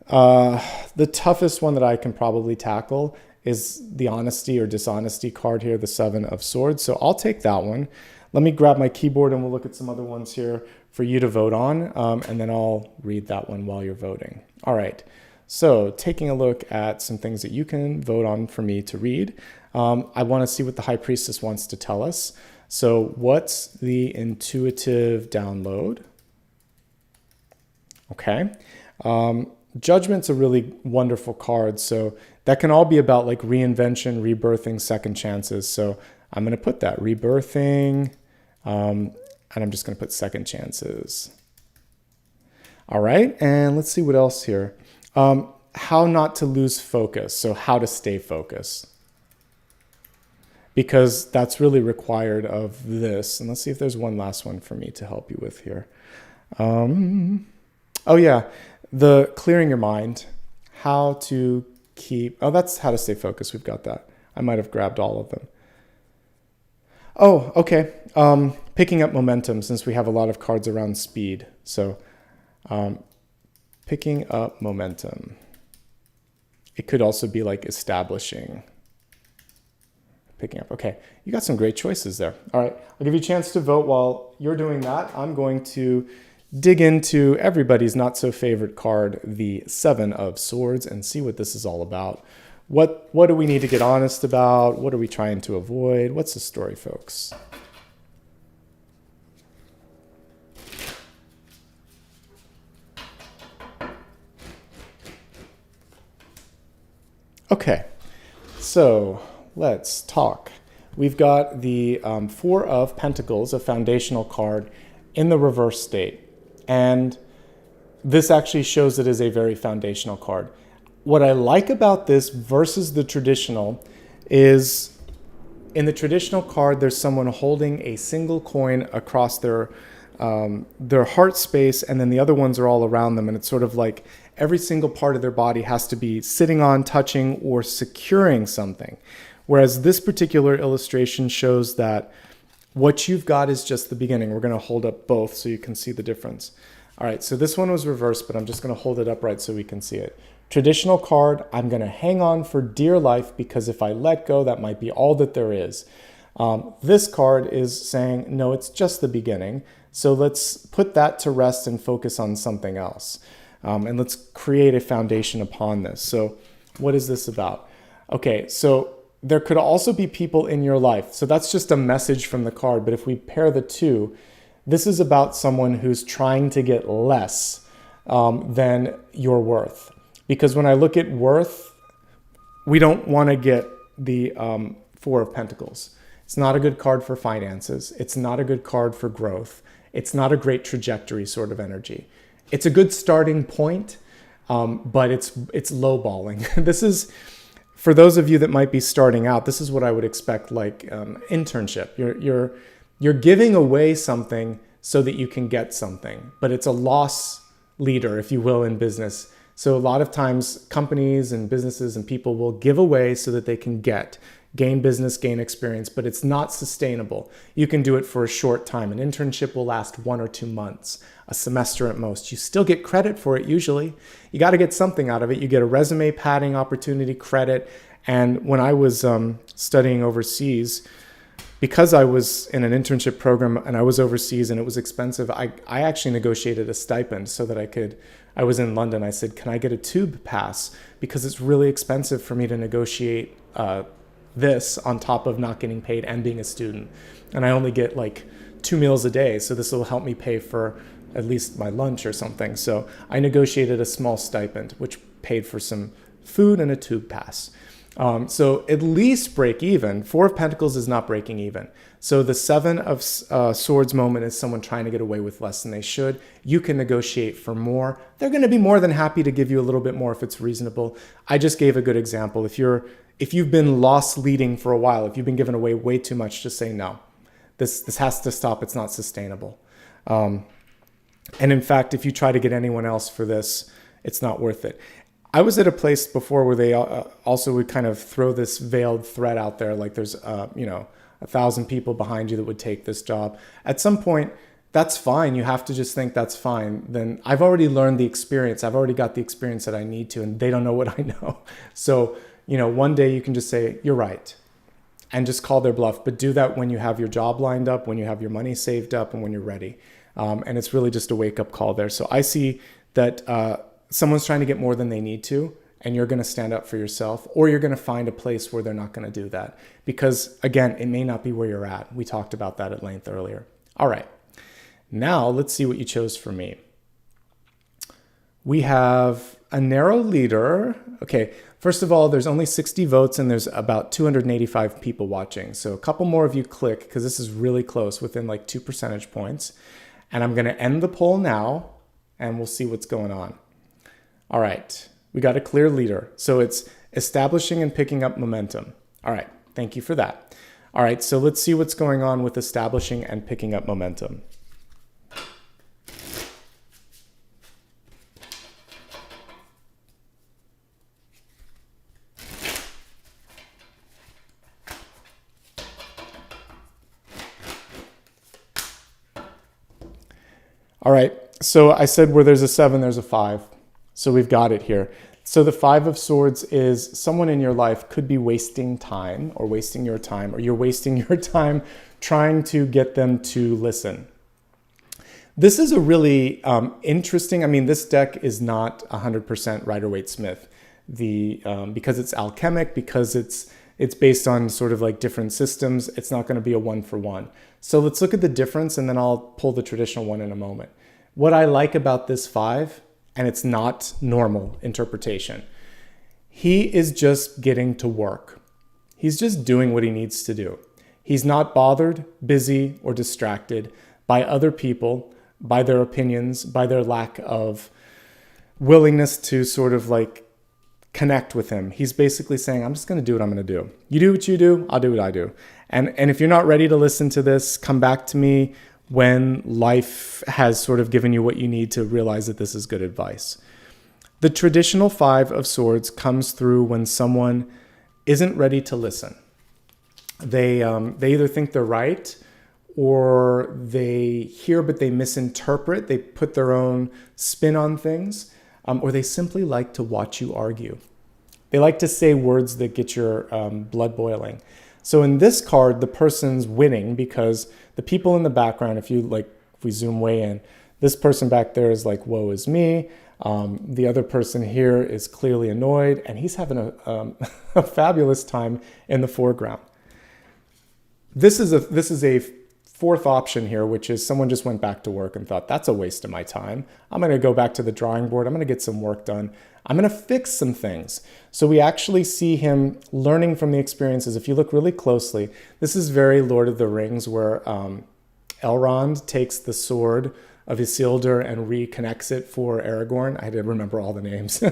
The toughest one that I can probably tackle is the honesty or dishonesty card here, the Seven of Swords. So I'll take that one. Let me grab my keyboard and we'll look at some other ones here for you to vote on, and then I'll read that one while you're voting. All right, so taking a look at some things that you can vote on for me to read. I want to see what the High Priestess wants to tell us. So what's the intuitive download? Okay. Judgment's a really wonderful card. So that can all be about like reinvention, rebirthing, second chances. So I'm going to put that rebirthing, and I'm just going to put second chances. All right. And let's see what else here. How not to lose focus. So how to stay focused, because that's really required of this. And let's see if there's one last one for me to help you with here. Oh yeah. The clearing your mind, how to keep, oh, that's how to stay focused. We've got that. I might have grabbed all of them. Oh, okay. Picking up momentum, since we have a lot of cards around speed. So picking up momentum. It could also be like establishing. Picking up. Okay, you got some great choices there. All right, I'll give you a chance to vote while you're doing that. I'm going to dig into everybody's not so favorite card, the Seven of Swords, and see what this is all about. What do we need to get honest about? What are we trying to avoid? What's the story, folks? Okay, so let's talk. We've got the Four of Pentacles, a foundational card, in the reverse state. And this actually shows it as a very foundational card. What I like about this versus the traditional is in the traditional card, there's someone holding a single coin across their heart space, and then the other ones are all around them. And it's sort of like every single part of their body has to be sitting on, touching, or securing something. Whereas this particular illustration shows that what you've got is just the beginning. We're going to hold up both so you can see the difference. All right, so this one was reversed, but I'm just going to hold it upright so we can see it. Traditional card, I'm going to hang on for dear life because if I let go, that might be all that there is. This card is saying, no, it's just the beginning. So let's put that to rest and focus on something else. And let's create a foundation upon this. So what is this about? Okay, so there could also be people in your life. So that's just a message from the card. But if we pair the two, this is about someone who's trying to get less than your worth. Because when I look at worth, we don't want to get the Four of Pentacles. It's not a good card for finances. It's not a good card for growth. It's not a great trajectory sort of energy. It's a good starting point, but it's lowballing. This is, for those of you that might be starting out, this is what I would expect, like internship. You're giving away something so that you can get something, but it's a loss leader, if you will, in business. So a lot of times companies and businesses and people will give away so that they can gain business, gain experience, but it's not sustainable. You can do it for a short time. An internship will last 1 or 2 months, a semester at most. You still get credit for it usually. You got to get something out of it. You get a resume padding opportunity, credit. And when I was studying overseas, because I was in an internship program and I was overseas and it was expensive, I actually negotiated a stipend so that I was in London. I said, can I get a tube pass? Because it's really expensive for me to negotiate this on top of not getting paid and being a student. And I only get like 2 meals a day. So this will help me pay for at least my lunch or something. So I negotiated a small stipend, which paid for some food and a tube pass. So at least break even. Four of Pentacles is not breaking even. So the Seven of Swords moment is someone trying to get away with less than they should. You can negotiate for more. They're going to be more than happy to give you a little bit more if it's reasonable. I just gave a good example. If you've been loss leading for a while, if you've been giving away way too much, just say no. This has to stop. It's not sustainable. And in fact, if you try to get anyone else for this, it's not worth it. I was at a place before where they also would kind of throw this veiled threat out there, like there's 1,000 people behind you that would take this job. At some point, that's fine. You have to just think that's fine. Then I've already learned the experience. I've already got the experience that I need to, and they don't know what I know. So, one day you can just say, you're right, and just call their bluff. But do that when you have your job lined up, when you have your money saved up, and when you're ready. And it's really just a wake-up call there. So I see that someone's trying to get more than they need to, and you're going to stand up for yourself, or you're going to find a place where they're not going to do that. Because, again, it may not be where you're at. We talked about that at length earlier. All right. Now, let's see what you chose for me. We have a narrow leader. Okay, first of all, there's only 60 votes, and there's about 285 people watching. So a couple more of you click, because this is really close, within like 2 percentage points. And I'm going to end the poll now, and we'll see what's going on. All right, we got a clear leader. So it's establishing and picking up momentum. All right, thank you for that. All right, so let's see what's going on with establishing and picking up momentum. All right, so I said where there's a 7, there's a 5. So we've got it here. So the 5 of Swords is someone in your life could be wasting time or wasting your time, or you're wasting your time trying to get them to listen. This is a really interesting, this deck is not 100% Rider-Waite-Smith. Because it's alchemic, because it's based on sort of like different systems, it's not going to be a 1-for-1. So let's look at the difference, and then I'll pull the traditional one in a moment. What I like about this 5, and it's not normal interpretation, he is just getting to work. He's just doing what he needs to do. He's not bothered, busy, or distracted by other people, by their opinions, by their lack of willingness to sort of like connect with him. He's basically saying, I'm just going to do what I'm going to do. You do what you do, I'll do what I do. And if you're not ready to listen to this, come back to me when life has sort of given you what you need to realize that this is good advice. The traditional 5 of Swords comes through when someone isn't ready to listen. They either think they're right, or they hear but they misinterpret. They put their own spin on things, or they simply like to watch you argue. They like to say words that get your blood boiling. So in this card, the person's winning because the people in the background, if we zoom way in, This person back there is like, woe is me. The other person here is clearly annoyed, and he's having a fabulous time in the foreground. This is a fourth option here, which is someone just went back to work and thought, that's a waste of my time. I'm going to go back to the drawing board. I'm going to get some work done. I'm going to fix some things. So we actually see him learning from the experiences. If you look really closely, this is very Lord of the Rings, where Elrond takes the sword of Isildur and reconnects it for Aragorn. I did remember all the names.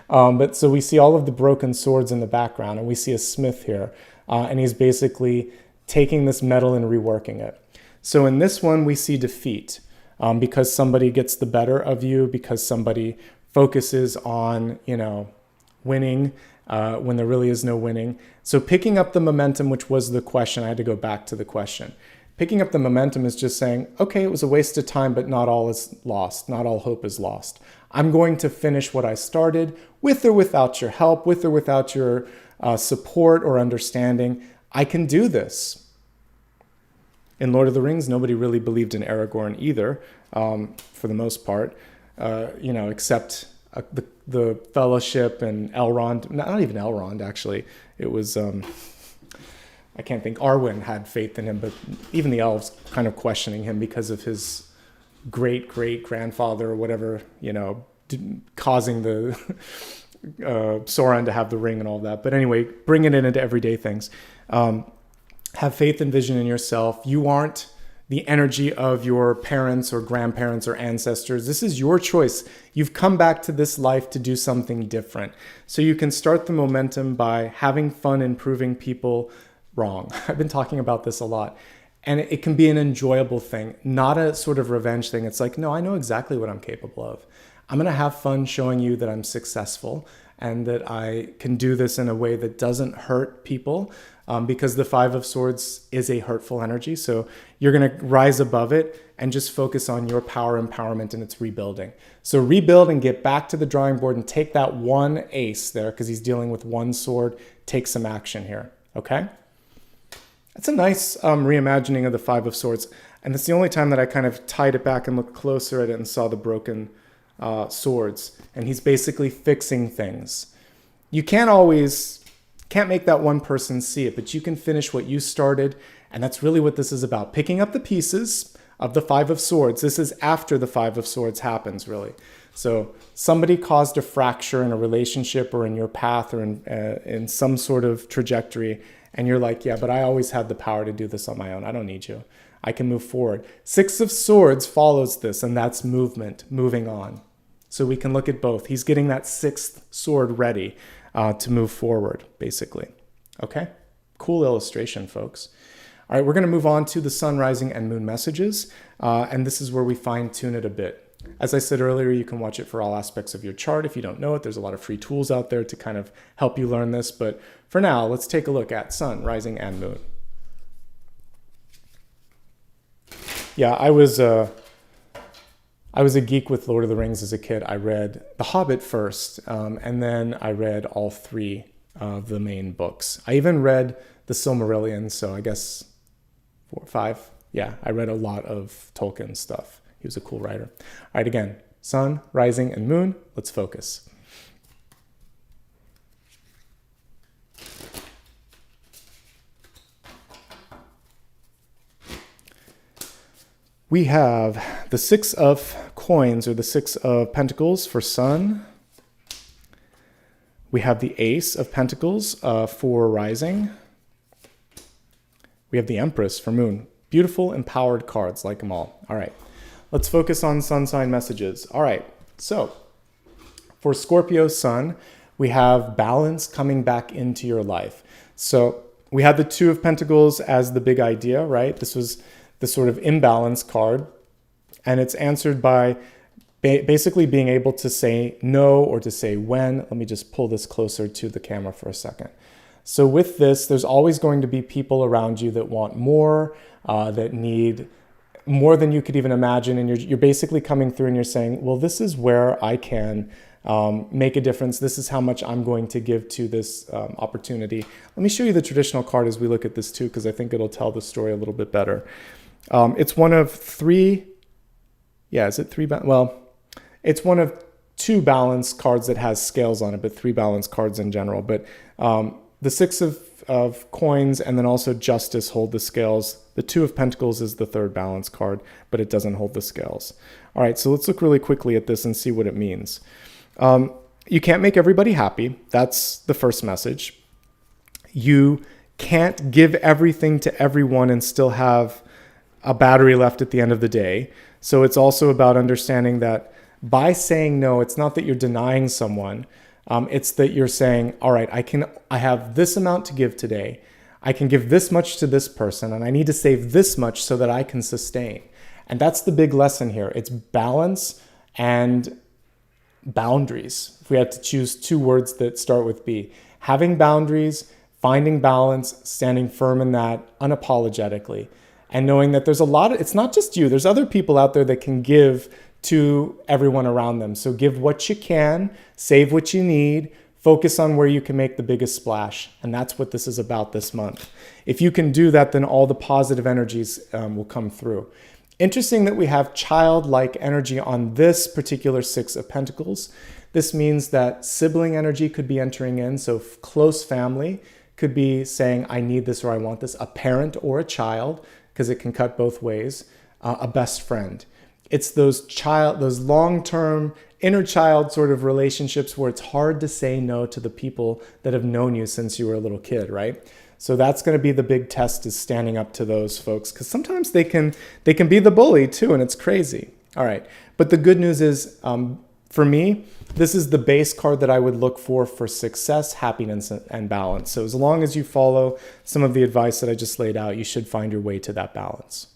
But so we see all of the broken swords in the background, and we see a smith here. And he's basically taking this metal and reworking it. So in this one, we see defeat because somebody gets the better of you, because somebody focuses on, winning when there really is no winning. So picking up the momentum, which was the question, I had to go back to the question. Picking up the momentum is just saying, okay, it was a waste of time, but not all is lost. Not all hope is lost. I'm going to finish what I started, with or without your help, with or without your support or understanding. I can do this. In Lord of the Rings, nobody really believed in Aragorn either, for the most part, except the Fellowship and Elrond. Not even Elrond, actually. It was... I can't think. Arwen had faith in him, but even the elves kind of questioning him because of his great-great-grandfather or whatever, causing the Sauron to have the ring and all that. But anyway, bringing it into everyday things. Have faith and vision in yourself. You aren't the energy of your parents or grandparents or ancestors. This is your choice. You've come back to this life to do something different. So you can start the momentum by having fun and proving people wrong. I've been talking about this a lot. And it can be an enjoyable thing, not a sort of revenge thing. It's like, no, I know exactly what I'm capable of. I'm going to have fun showing you that I'm successful and that I can do this in a way that doesn't hurt people, because the Five of Swords is a hurtful energy. So you're going to rise above it and just focus on your power, empowerment, and its rebuilding. So rebuild and get back to the drawing board and take that one ace there, because he's dealing with one sword. Take some action here, okay? That's a nice reimagining of the Five of Swords. And that's the only time that I kind of tied it back and looked closer at it and saw the broken swords. And he's basically fixing things. You can't make that one person see it, but you can finish what you started. And that's really what this is about. Picking up the pieces of the Five of Swords. This is after the Five of Swords happens, really. So somebody caused a fracture in a relationship or in your path or in some sort of trajectory. And you're like, yeah, but I always had the power to do this on my own. I don't need you. I can move forward. Six of Swords follows this, and that's movement, moving on. So we can look at both. He's getting that sixth sword ready to move forward, basically. Okay? Cool illustration, folks. All right, we're going to move on to the sun, rising, and moon messages. And this is where we fine-tune it a bit. As I said earlier, you can watch it for all aspects of your chart. If you don't know it, there's a lot of free tools out there to kind of help you learn this. But for now, let's take a look at sun, rising, and moon. Yeah, I was a geek with Lord of the Rings as a kid. I read The Hobbit first, and then I read all three of the main books. I even read the Silmarillion, so I guess 4 or 5. Yeah, I read a lot of Tolkien stuff. He was a cool writer. All right, again, sun, rising, and moon. Let's focus. We have the Six of Coins, or the Six of Pentacles for sun. We have the Ace of Pentacles for rising. We have the Empress for moon. Beautiful, empowered cards, like them all. All right. Let's focus on sun sign messages. All right, so for Scorpio sun, we have balance coming back into your life. So we had the Two of Pentacles as the big idea, right? This was the sort of imbalance card, and it's answered by basically being able to say no or to say when. Let me just pull this closer to the camera for a second. So with this, there's always going to be people around you that want more, that need more than you could even imagine, and you're basically coming through and you're saying, well, this is where I can make a difference. This is how much I'm going to give to this opportunity. Let me show you the traditional card as we look at this too, because I think it'll tell the story a little bit better. It's one of 3 Yeah, is it three? Well, it's one of two balance cards that has scales on it, but three balance cards in general. But the Six of Coins and then also Justice hold the scales. The Two of Pentacles is the third balance card, but it doesn't hold the scales. All right, so let's look really quickly at this and see what it means. You can't make everybody happy. That's the first message. You can't give everything to everyone and still have a battery left at the end of the day. So it's also about understanding that by saying no, it's not that you're denying someone. It's that you're saying, all right, I have this amount to give today. I can give this much to this person, and I need to save this much so that I can sustain. And that's the big lesson here. It's balance and boundaries. If we had to choose two words that start with B, having boundaries, finding balance, standing firm in that unapologetically, and knowing that there's it's not just you, there's other people out there that can give to everyone around them. So give what you can, save what you need, focus on where you can make the biggest splash. And that's what this is about this month. If you can do that, then all the positive energies will come through. Interesting that we have childlike energy on this particular Six of Pentacles. This means that sibling energy could be entering in. So close family could be saying, I need this or I want this. A parent or a child, because it can cut both ways. A best friend. It's those long-term inner child sort of relationships where it's hard to say no to the people that have known you since you were a little kid, right? So that's going to be the big test, is standing up to those folks, because sometimes they can be the bully too, and it's crazy. All right, but the good news is, for me, this is the base card that I would look for success, happiness, and balance. So as long as you follow some of the advice that I just laid out, you should find your way to that balance.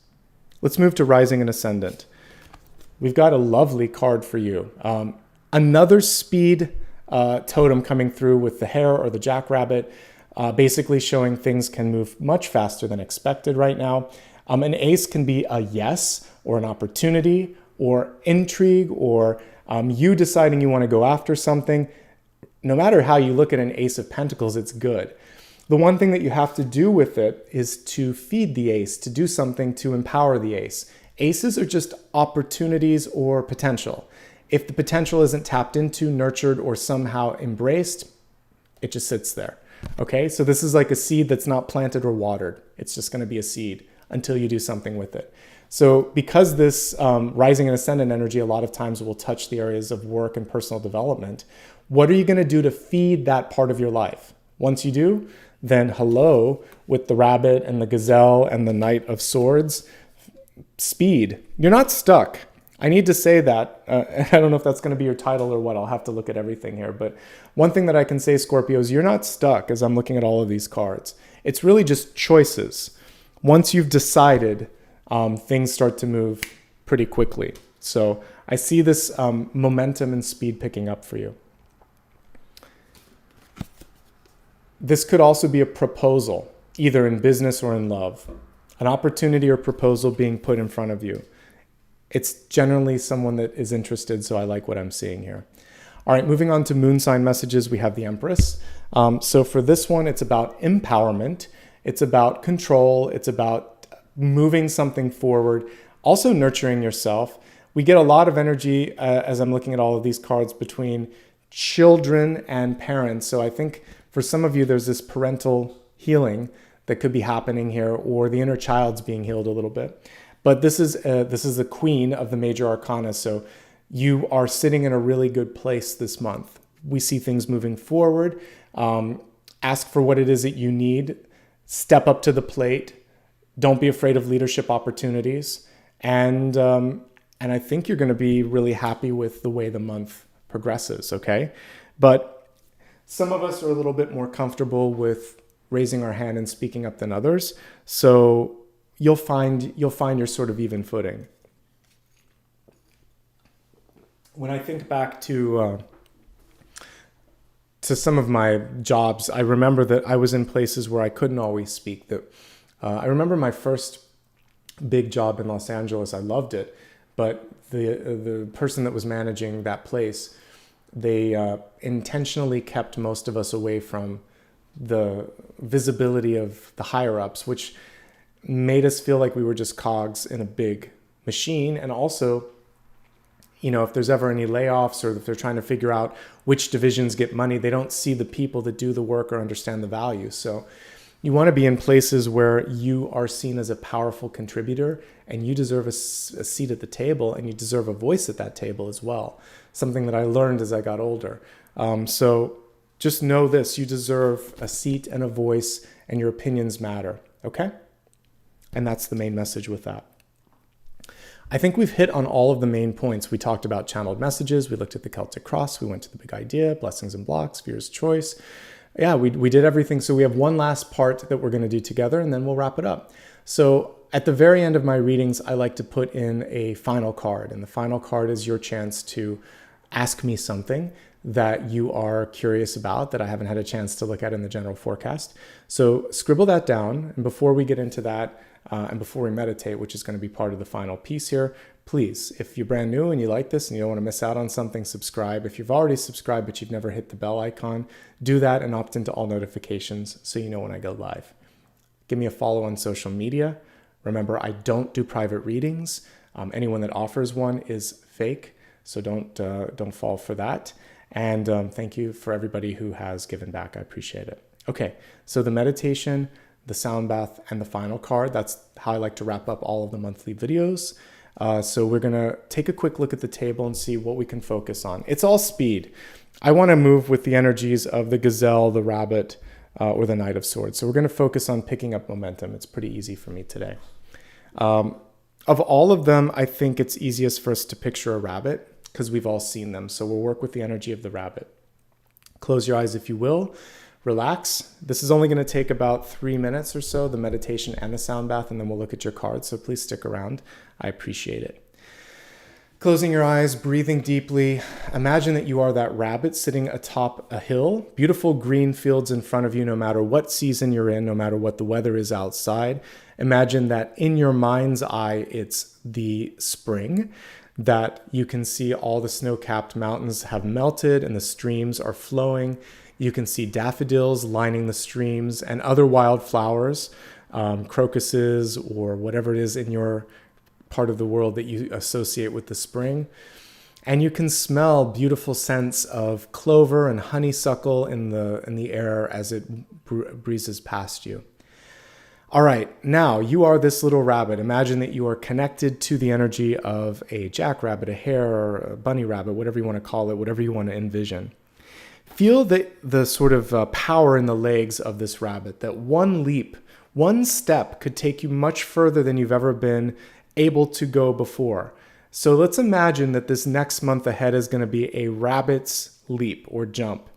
Let's move to Rising and Ascendant. We've got a lovely card for you. Another speed totem coming through with the hare or the jackrabbit, basically showing things can move much faster than expected right now. An ace can be a yes or an opportunity or intrigue or you deciding you want to go after something. No matter how you look at an Ace of Pentacles, it's good. The one thing that you have to do with it is to feed the ace, to do something to empower the ace. Aces are just opportunities or potential. If the potential isn't tapped into, nurtured, or somehow embraced, it just sits there. Okay, so this is like a seed that's not planted or watered. It's just going to be a seed until you do something with it. So because this rising and ascendant energy a lot of times will touch the areas of work and personal development, what are you going to do to feed that part of your life? Once you do, then hello with the rabbit and the gazelle and the Knight of Swords. Speed. You're not stuck. I need to say that. I don't know if that's going to be your title or what. I'll have to look at everything here. But one thing that I can say, Scorpio, is you're not stuck as I'm looking at all of these cards. It's really just choices. Once you've decided, things start to move pretty quickly. So I see this momentum and speed picking up for you. This could also be a proposal, either in business or in love. An opportunity or proposal being put in front of you. It's generally someone that is interested, so I like what I'm seeing here. All right, moving on to moon sign messages, we have the Empress. So for this one, it's about empowerment. It's about control. It's about moving something forward. Also nurturing yourself. We get a lot of energy as I'm looking at all of these cards between children and parents. So I think for some of you, there's this parental healing that could be happening here, or the inner child's being healed a little bit. But this is the queen of the major arcana, so you are sitting in a really good place this month. We see things moving forward. Ask for what it is that you need. Step up to the plate. Don't be afraid of leadership opportunities. And I think you're going to be really happy with the way the month progresses, okay? But some of us are a little bit more comfortable with raising our hand and speaking up than others. So you'll find your sort of even footing. When I think back to some of my jobs, I remember that I was in places where I couldn't always speak. I remember my first big job in Los Angeles. I loved it, but the person that was managing that place, they intentionally kept most of us away from the visibility of the higher ups, which made us feel like we were just cogs in a big machine. And also if there's ever any layoffs or if they're trying to figure out which divisions get money, they don't see the people that do the work or understand the value. So you want to be in places where you are seen as a powerful contributor and you deserve a seat at the table and you deserve a voice at that table as well. Something that I learned as I got older. So just know this, you deserve a seat and a voice and your opinions matter, okay? And that's the main message with that. I think we've hit on all of the main points. We talked about channeled messages. We looked at the Celtic Cross. We went to the big idea, blessings and blocks, viewer's choice. Yeah, we did everything. So we have one last part that we're going to do together and then we'll wrap it up. So at the very end of my readings, I like to put in a final card. And the final card is your chance to ask me something that you are curious about that I haven't had a chance to look at in the general forecast. So scribble that down. And before we get into that, and before we meditate, which is going to be part of the final piece here, please, if you're brand new and you like this and you don't want to miss out on something, subscribe. If you've already subscribed but you've never hit the bell icon, do that and opt into all notifications so you know when I go live. Give me a follow on social media. Remember, I don't do private readings. Anyone that offers one is fake, so don't fall for that. And thank you for everybody who has given back. I appreciate it. Okay, so the meditation, the sound bath, and the final card. That's how I like to wrap up all of the monthly videos. So we're gonna take a quick look at the table and see what we can focus on. It's all speed. I wanna move with the energies of the gazelle, the rabbit, or the Knight of Swords. So we're gonna focus on picking up momentum. It's pretty easy for me today. Of all of them, I think it's easiest for us to picture a rabbit because we've all seen them. So we'll work with the energy of the rabbit. Close your eyes if you will. Relax. This is only going to take about 3 minutes or so, the meditation and the sound bath, and then we'll look at your cards. So please stick around. I appreciate it. Closing your eyes, breathing deeply. Imagine that you are that rabbit sitting atop a hill, beautiful green fields in front of you, no matter what season you're in, no matter what the weather is outside. Imagine that in your mind's eye, it's the spring, that you can see all the snow-capped mountains have melted and the streams are flowing. You can see daffodils lining the streams and other wildflowers, crocuses or whatever it is in your part of the world that you associate with the spring. And you can smell beautiful scents of clover and honeysuckle in the air as it breezes past you. All right, now you are this little rabbit. Imagine that you are connected to the energy of a jackrabbit, a hare, or a bunny rabbit, whatever you want to call it, whatever you want to envision. Feel the sort of power in the legs of this rabbit, that one leap, one step could take you much further than you've ever been able to go before. So let's imagine that this next month ahead is going to be a rabbit's leap or jump.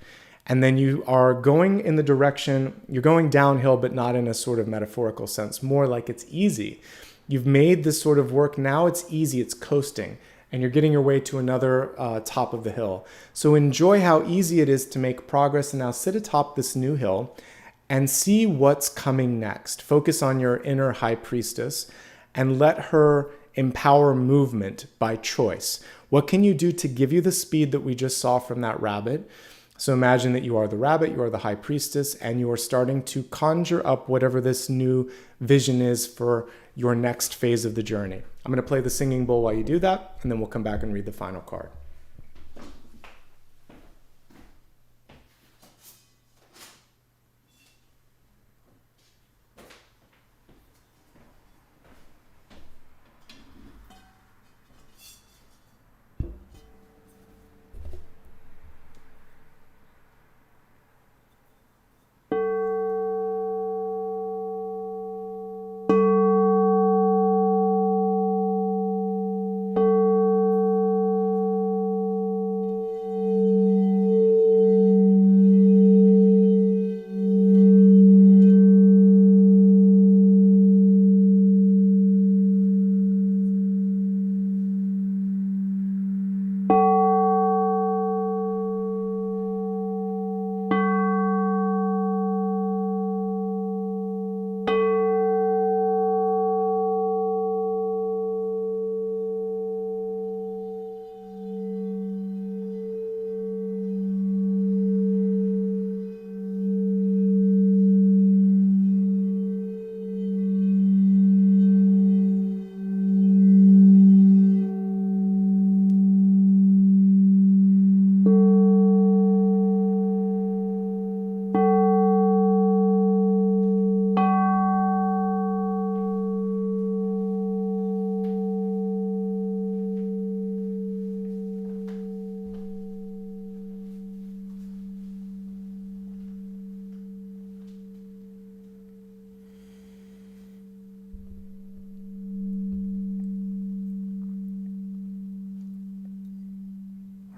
And then you are going in the direction, you're going downhill, but not in a sort of metaphorical sense, more like it's easy. You've made this sort of work, now it's easy, it's coasting. And you're getting your way to another top of the hill. So enjoy how easy it is to make progress and now sit atop this new hill and see what's coming next. Focus on your inner high priestess and let her empower movement by choice. What can you do to give you the speed that we just saw from that rabbit? So imagine that you are the rabbit, you are the high priestess, and you are starting to conjure up whatever this new vision is for your next phase of the journey. I'm going to play the singing bowl while you do that, and then we'll come back and read the final card.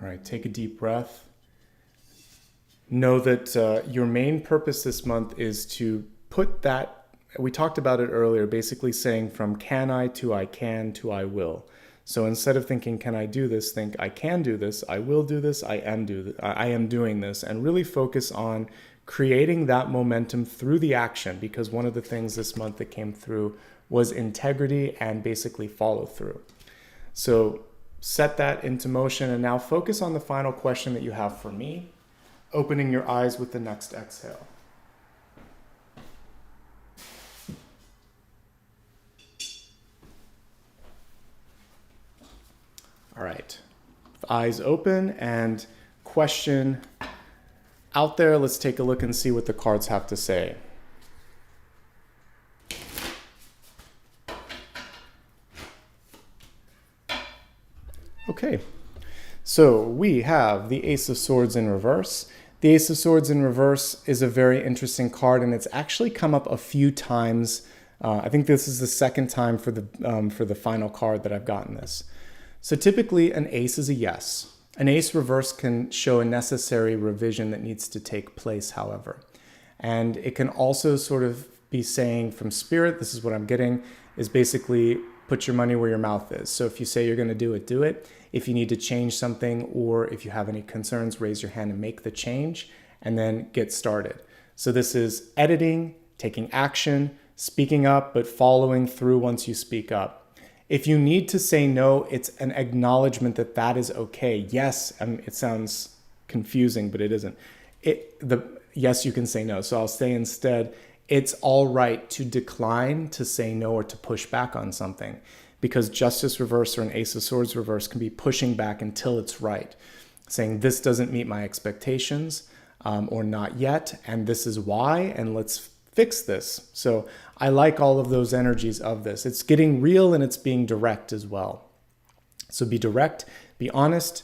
All right, take a deep breath. Know that your main purpose this month is to put that, we talked about it earlier, basically saying from can I to I can to I will. So instead of thinking, can I do this, think I can do this, I will do this, I am doing this, and really focus on creating that momentum through the action, because one of the things this month that came through was integrity and basically follow through. So set that into motion, and now focus on the final question that you have for me, opening your eyes with the next exhale. All right, eyes open and question out there. Let's take a look and see what the cards have to say. Okay, so we have the Ace of Swords in reverse. The Ace of Swords in reverse is a very interesting card, and it's actually come up a few times. I think this is the second time for the final card that I've gotten this. So typically an ace is a yes. An ace reverse can show a necessary revision that needs to take place, however. And it can also sort of be saying from spirit, this is what I'm getting, is basically put your money where your mouth is. So if you say you're going to do it, do it. If you need to change something, or if you have any concerns, raise your hand and make the change, and then get started. So this is editing, taking action, speaking up, but following through once you speak up. If you need to say no, it's an acknowledgement that that is okay. Yes, it sounds confusing, but it isn't. Yes, you can say no. So I'll say instead, it's all right to decline to say no or to push back on something, because Justice reverse or an Ace of Swords reverse can be pushing back until it's right, saying this doesn't meet my expectations or not yet, and this is why, and let's fix this. So I like all of those energies of this. It's getting real and it's being direct as well. So be direct, be honest,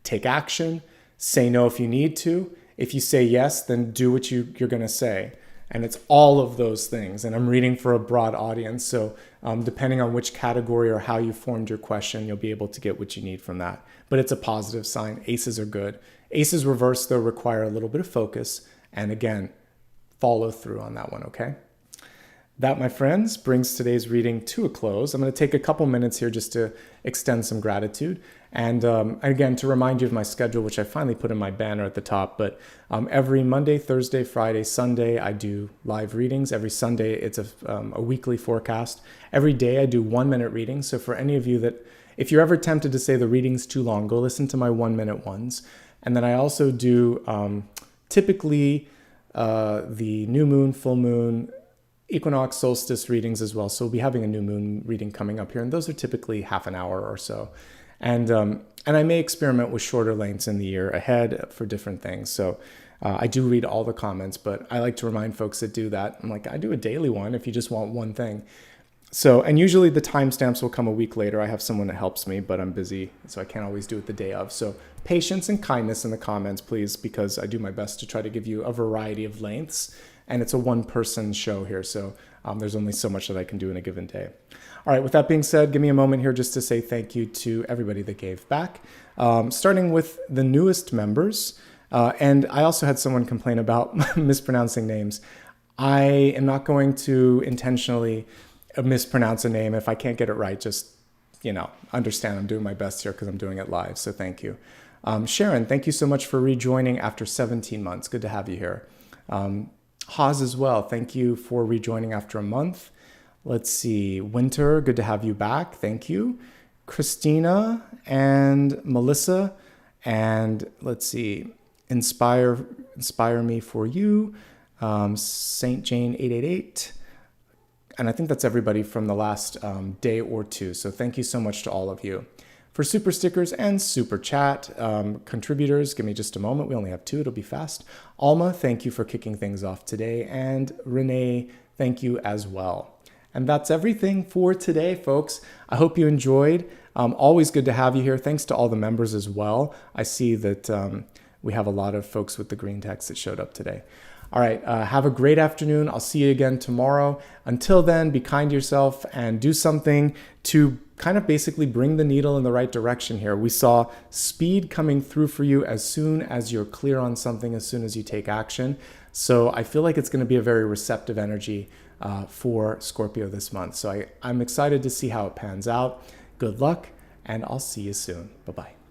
take action, say no if you need to. If you say yes, then do what you're going to say. And it's all of those things. And I'm reading for a broad audience. So depending on which category or how you formed your question, you'll be able to get what you need from that. But it's a positive sign. Aces are good. Aces reverse, though, require a little bit of focus. And again, follow through on that one, okay? That, my friends, brings today's reading to a close. I'm going to take a couple minutes here just to extend some gratitude. And again, to remind you of my schedule, which I finally put in my banner at the top, but every Monday, Thursday, Friday, Sunday, I do live readings. Every Sunday, it's a weekly forecast. Every day, I do 1-minute readings. So for any of you that, if you're ever tempted to say the reading's too long, go listen to my 1-minute ones. And then I also do typically the new moon, full moon, equinox, solstice readings as well. So we'll be having a new moon reading coming up here, and those are typically half an hour or so. And I may experiment with shorter lengths in the year ahead for different things. So I do read all the comments, but I like to remind folks that do that. I'm like, I do a daily one if you just want one thing. So, and usually the timestamps will come a week later. I have someone that helps me, but I'm busy, so I can't always do it the day of. So patience and kindness in the comments, please, because I do my best to try to give you a variety of lengths. And it's a one-person show here, so there's only so much that I can do in a given day. All right, with that being said, give me a moment here just to say thank you to everybody that gave back, starting with the newest members. And I also had someone complain about mispronouncing names. I am not going to intentionally mispronounce a name. If I can't get it right, just, understand I'm doing my best here because I'm doing it live, so thank you. Sharon, thank you so much for rejoining after 17 months. Good to have you here. Haas as well, thank you for rejoining after a month. Let's see, Winter, good to have you back. Thank you. Christina and Melissa, and let's see, Inspire Me For You, Saint Jane 888, and I think that's everybody from the last day or two. So thank you so much to all of you. For Super Stickers and Super Chat contributors, give me just a moment. We only have 2. It'll be fast. Alma, thank you for kicking things off today. And Renee, thank you as well. And that's everything for today, folks. I hope you enjoyed. Always good to have you here. Thanks to all the members as well. I see that we have a lot of folks with the green text that showed up today. All right, have a great afternoon. I'll see you again tomorrow. Until then, be kind to yourself and do something to kind of basically bring the needle in the right direction here. We saw speed coming through for you as soon as you're clear on something, as soon as you take action. So I feel like it's going to be a very receptive energy for Scorpio this month. So I'm excited to see how it pans out. Good luck, and I'll see you soon. Bye-bye.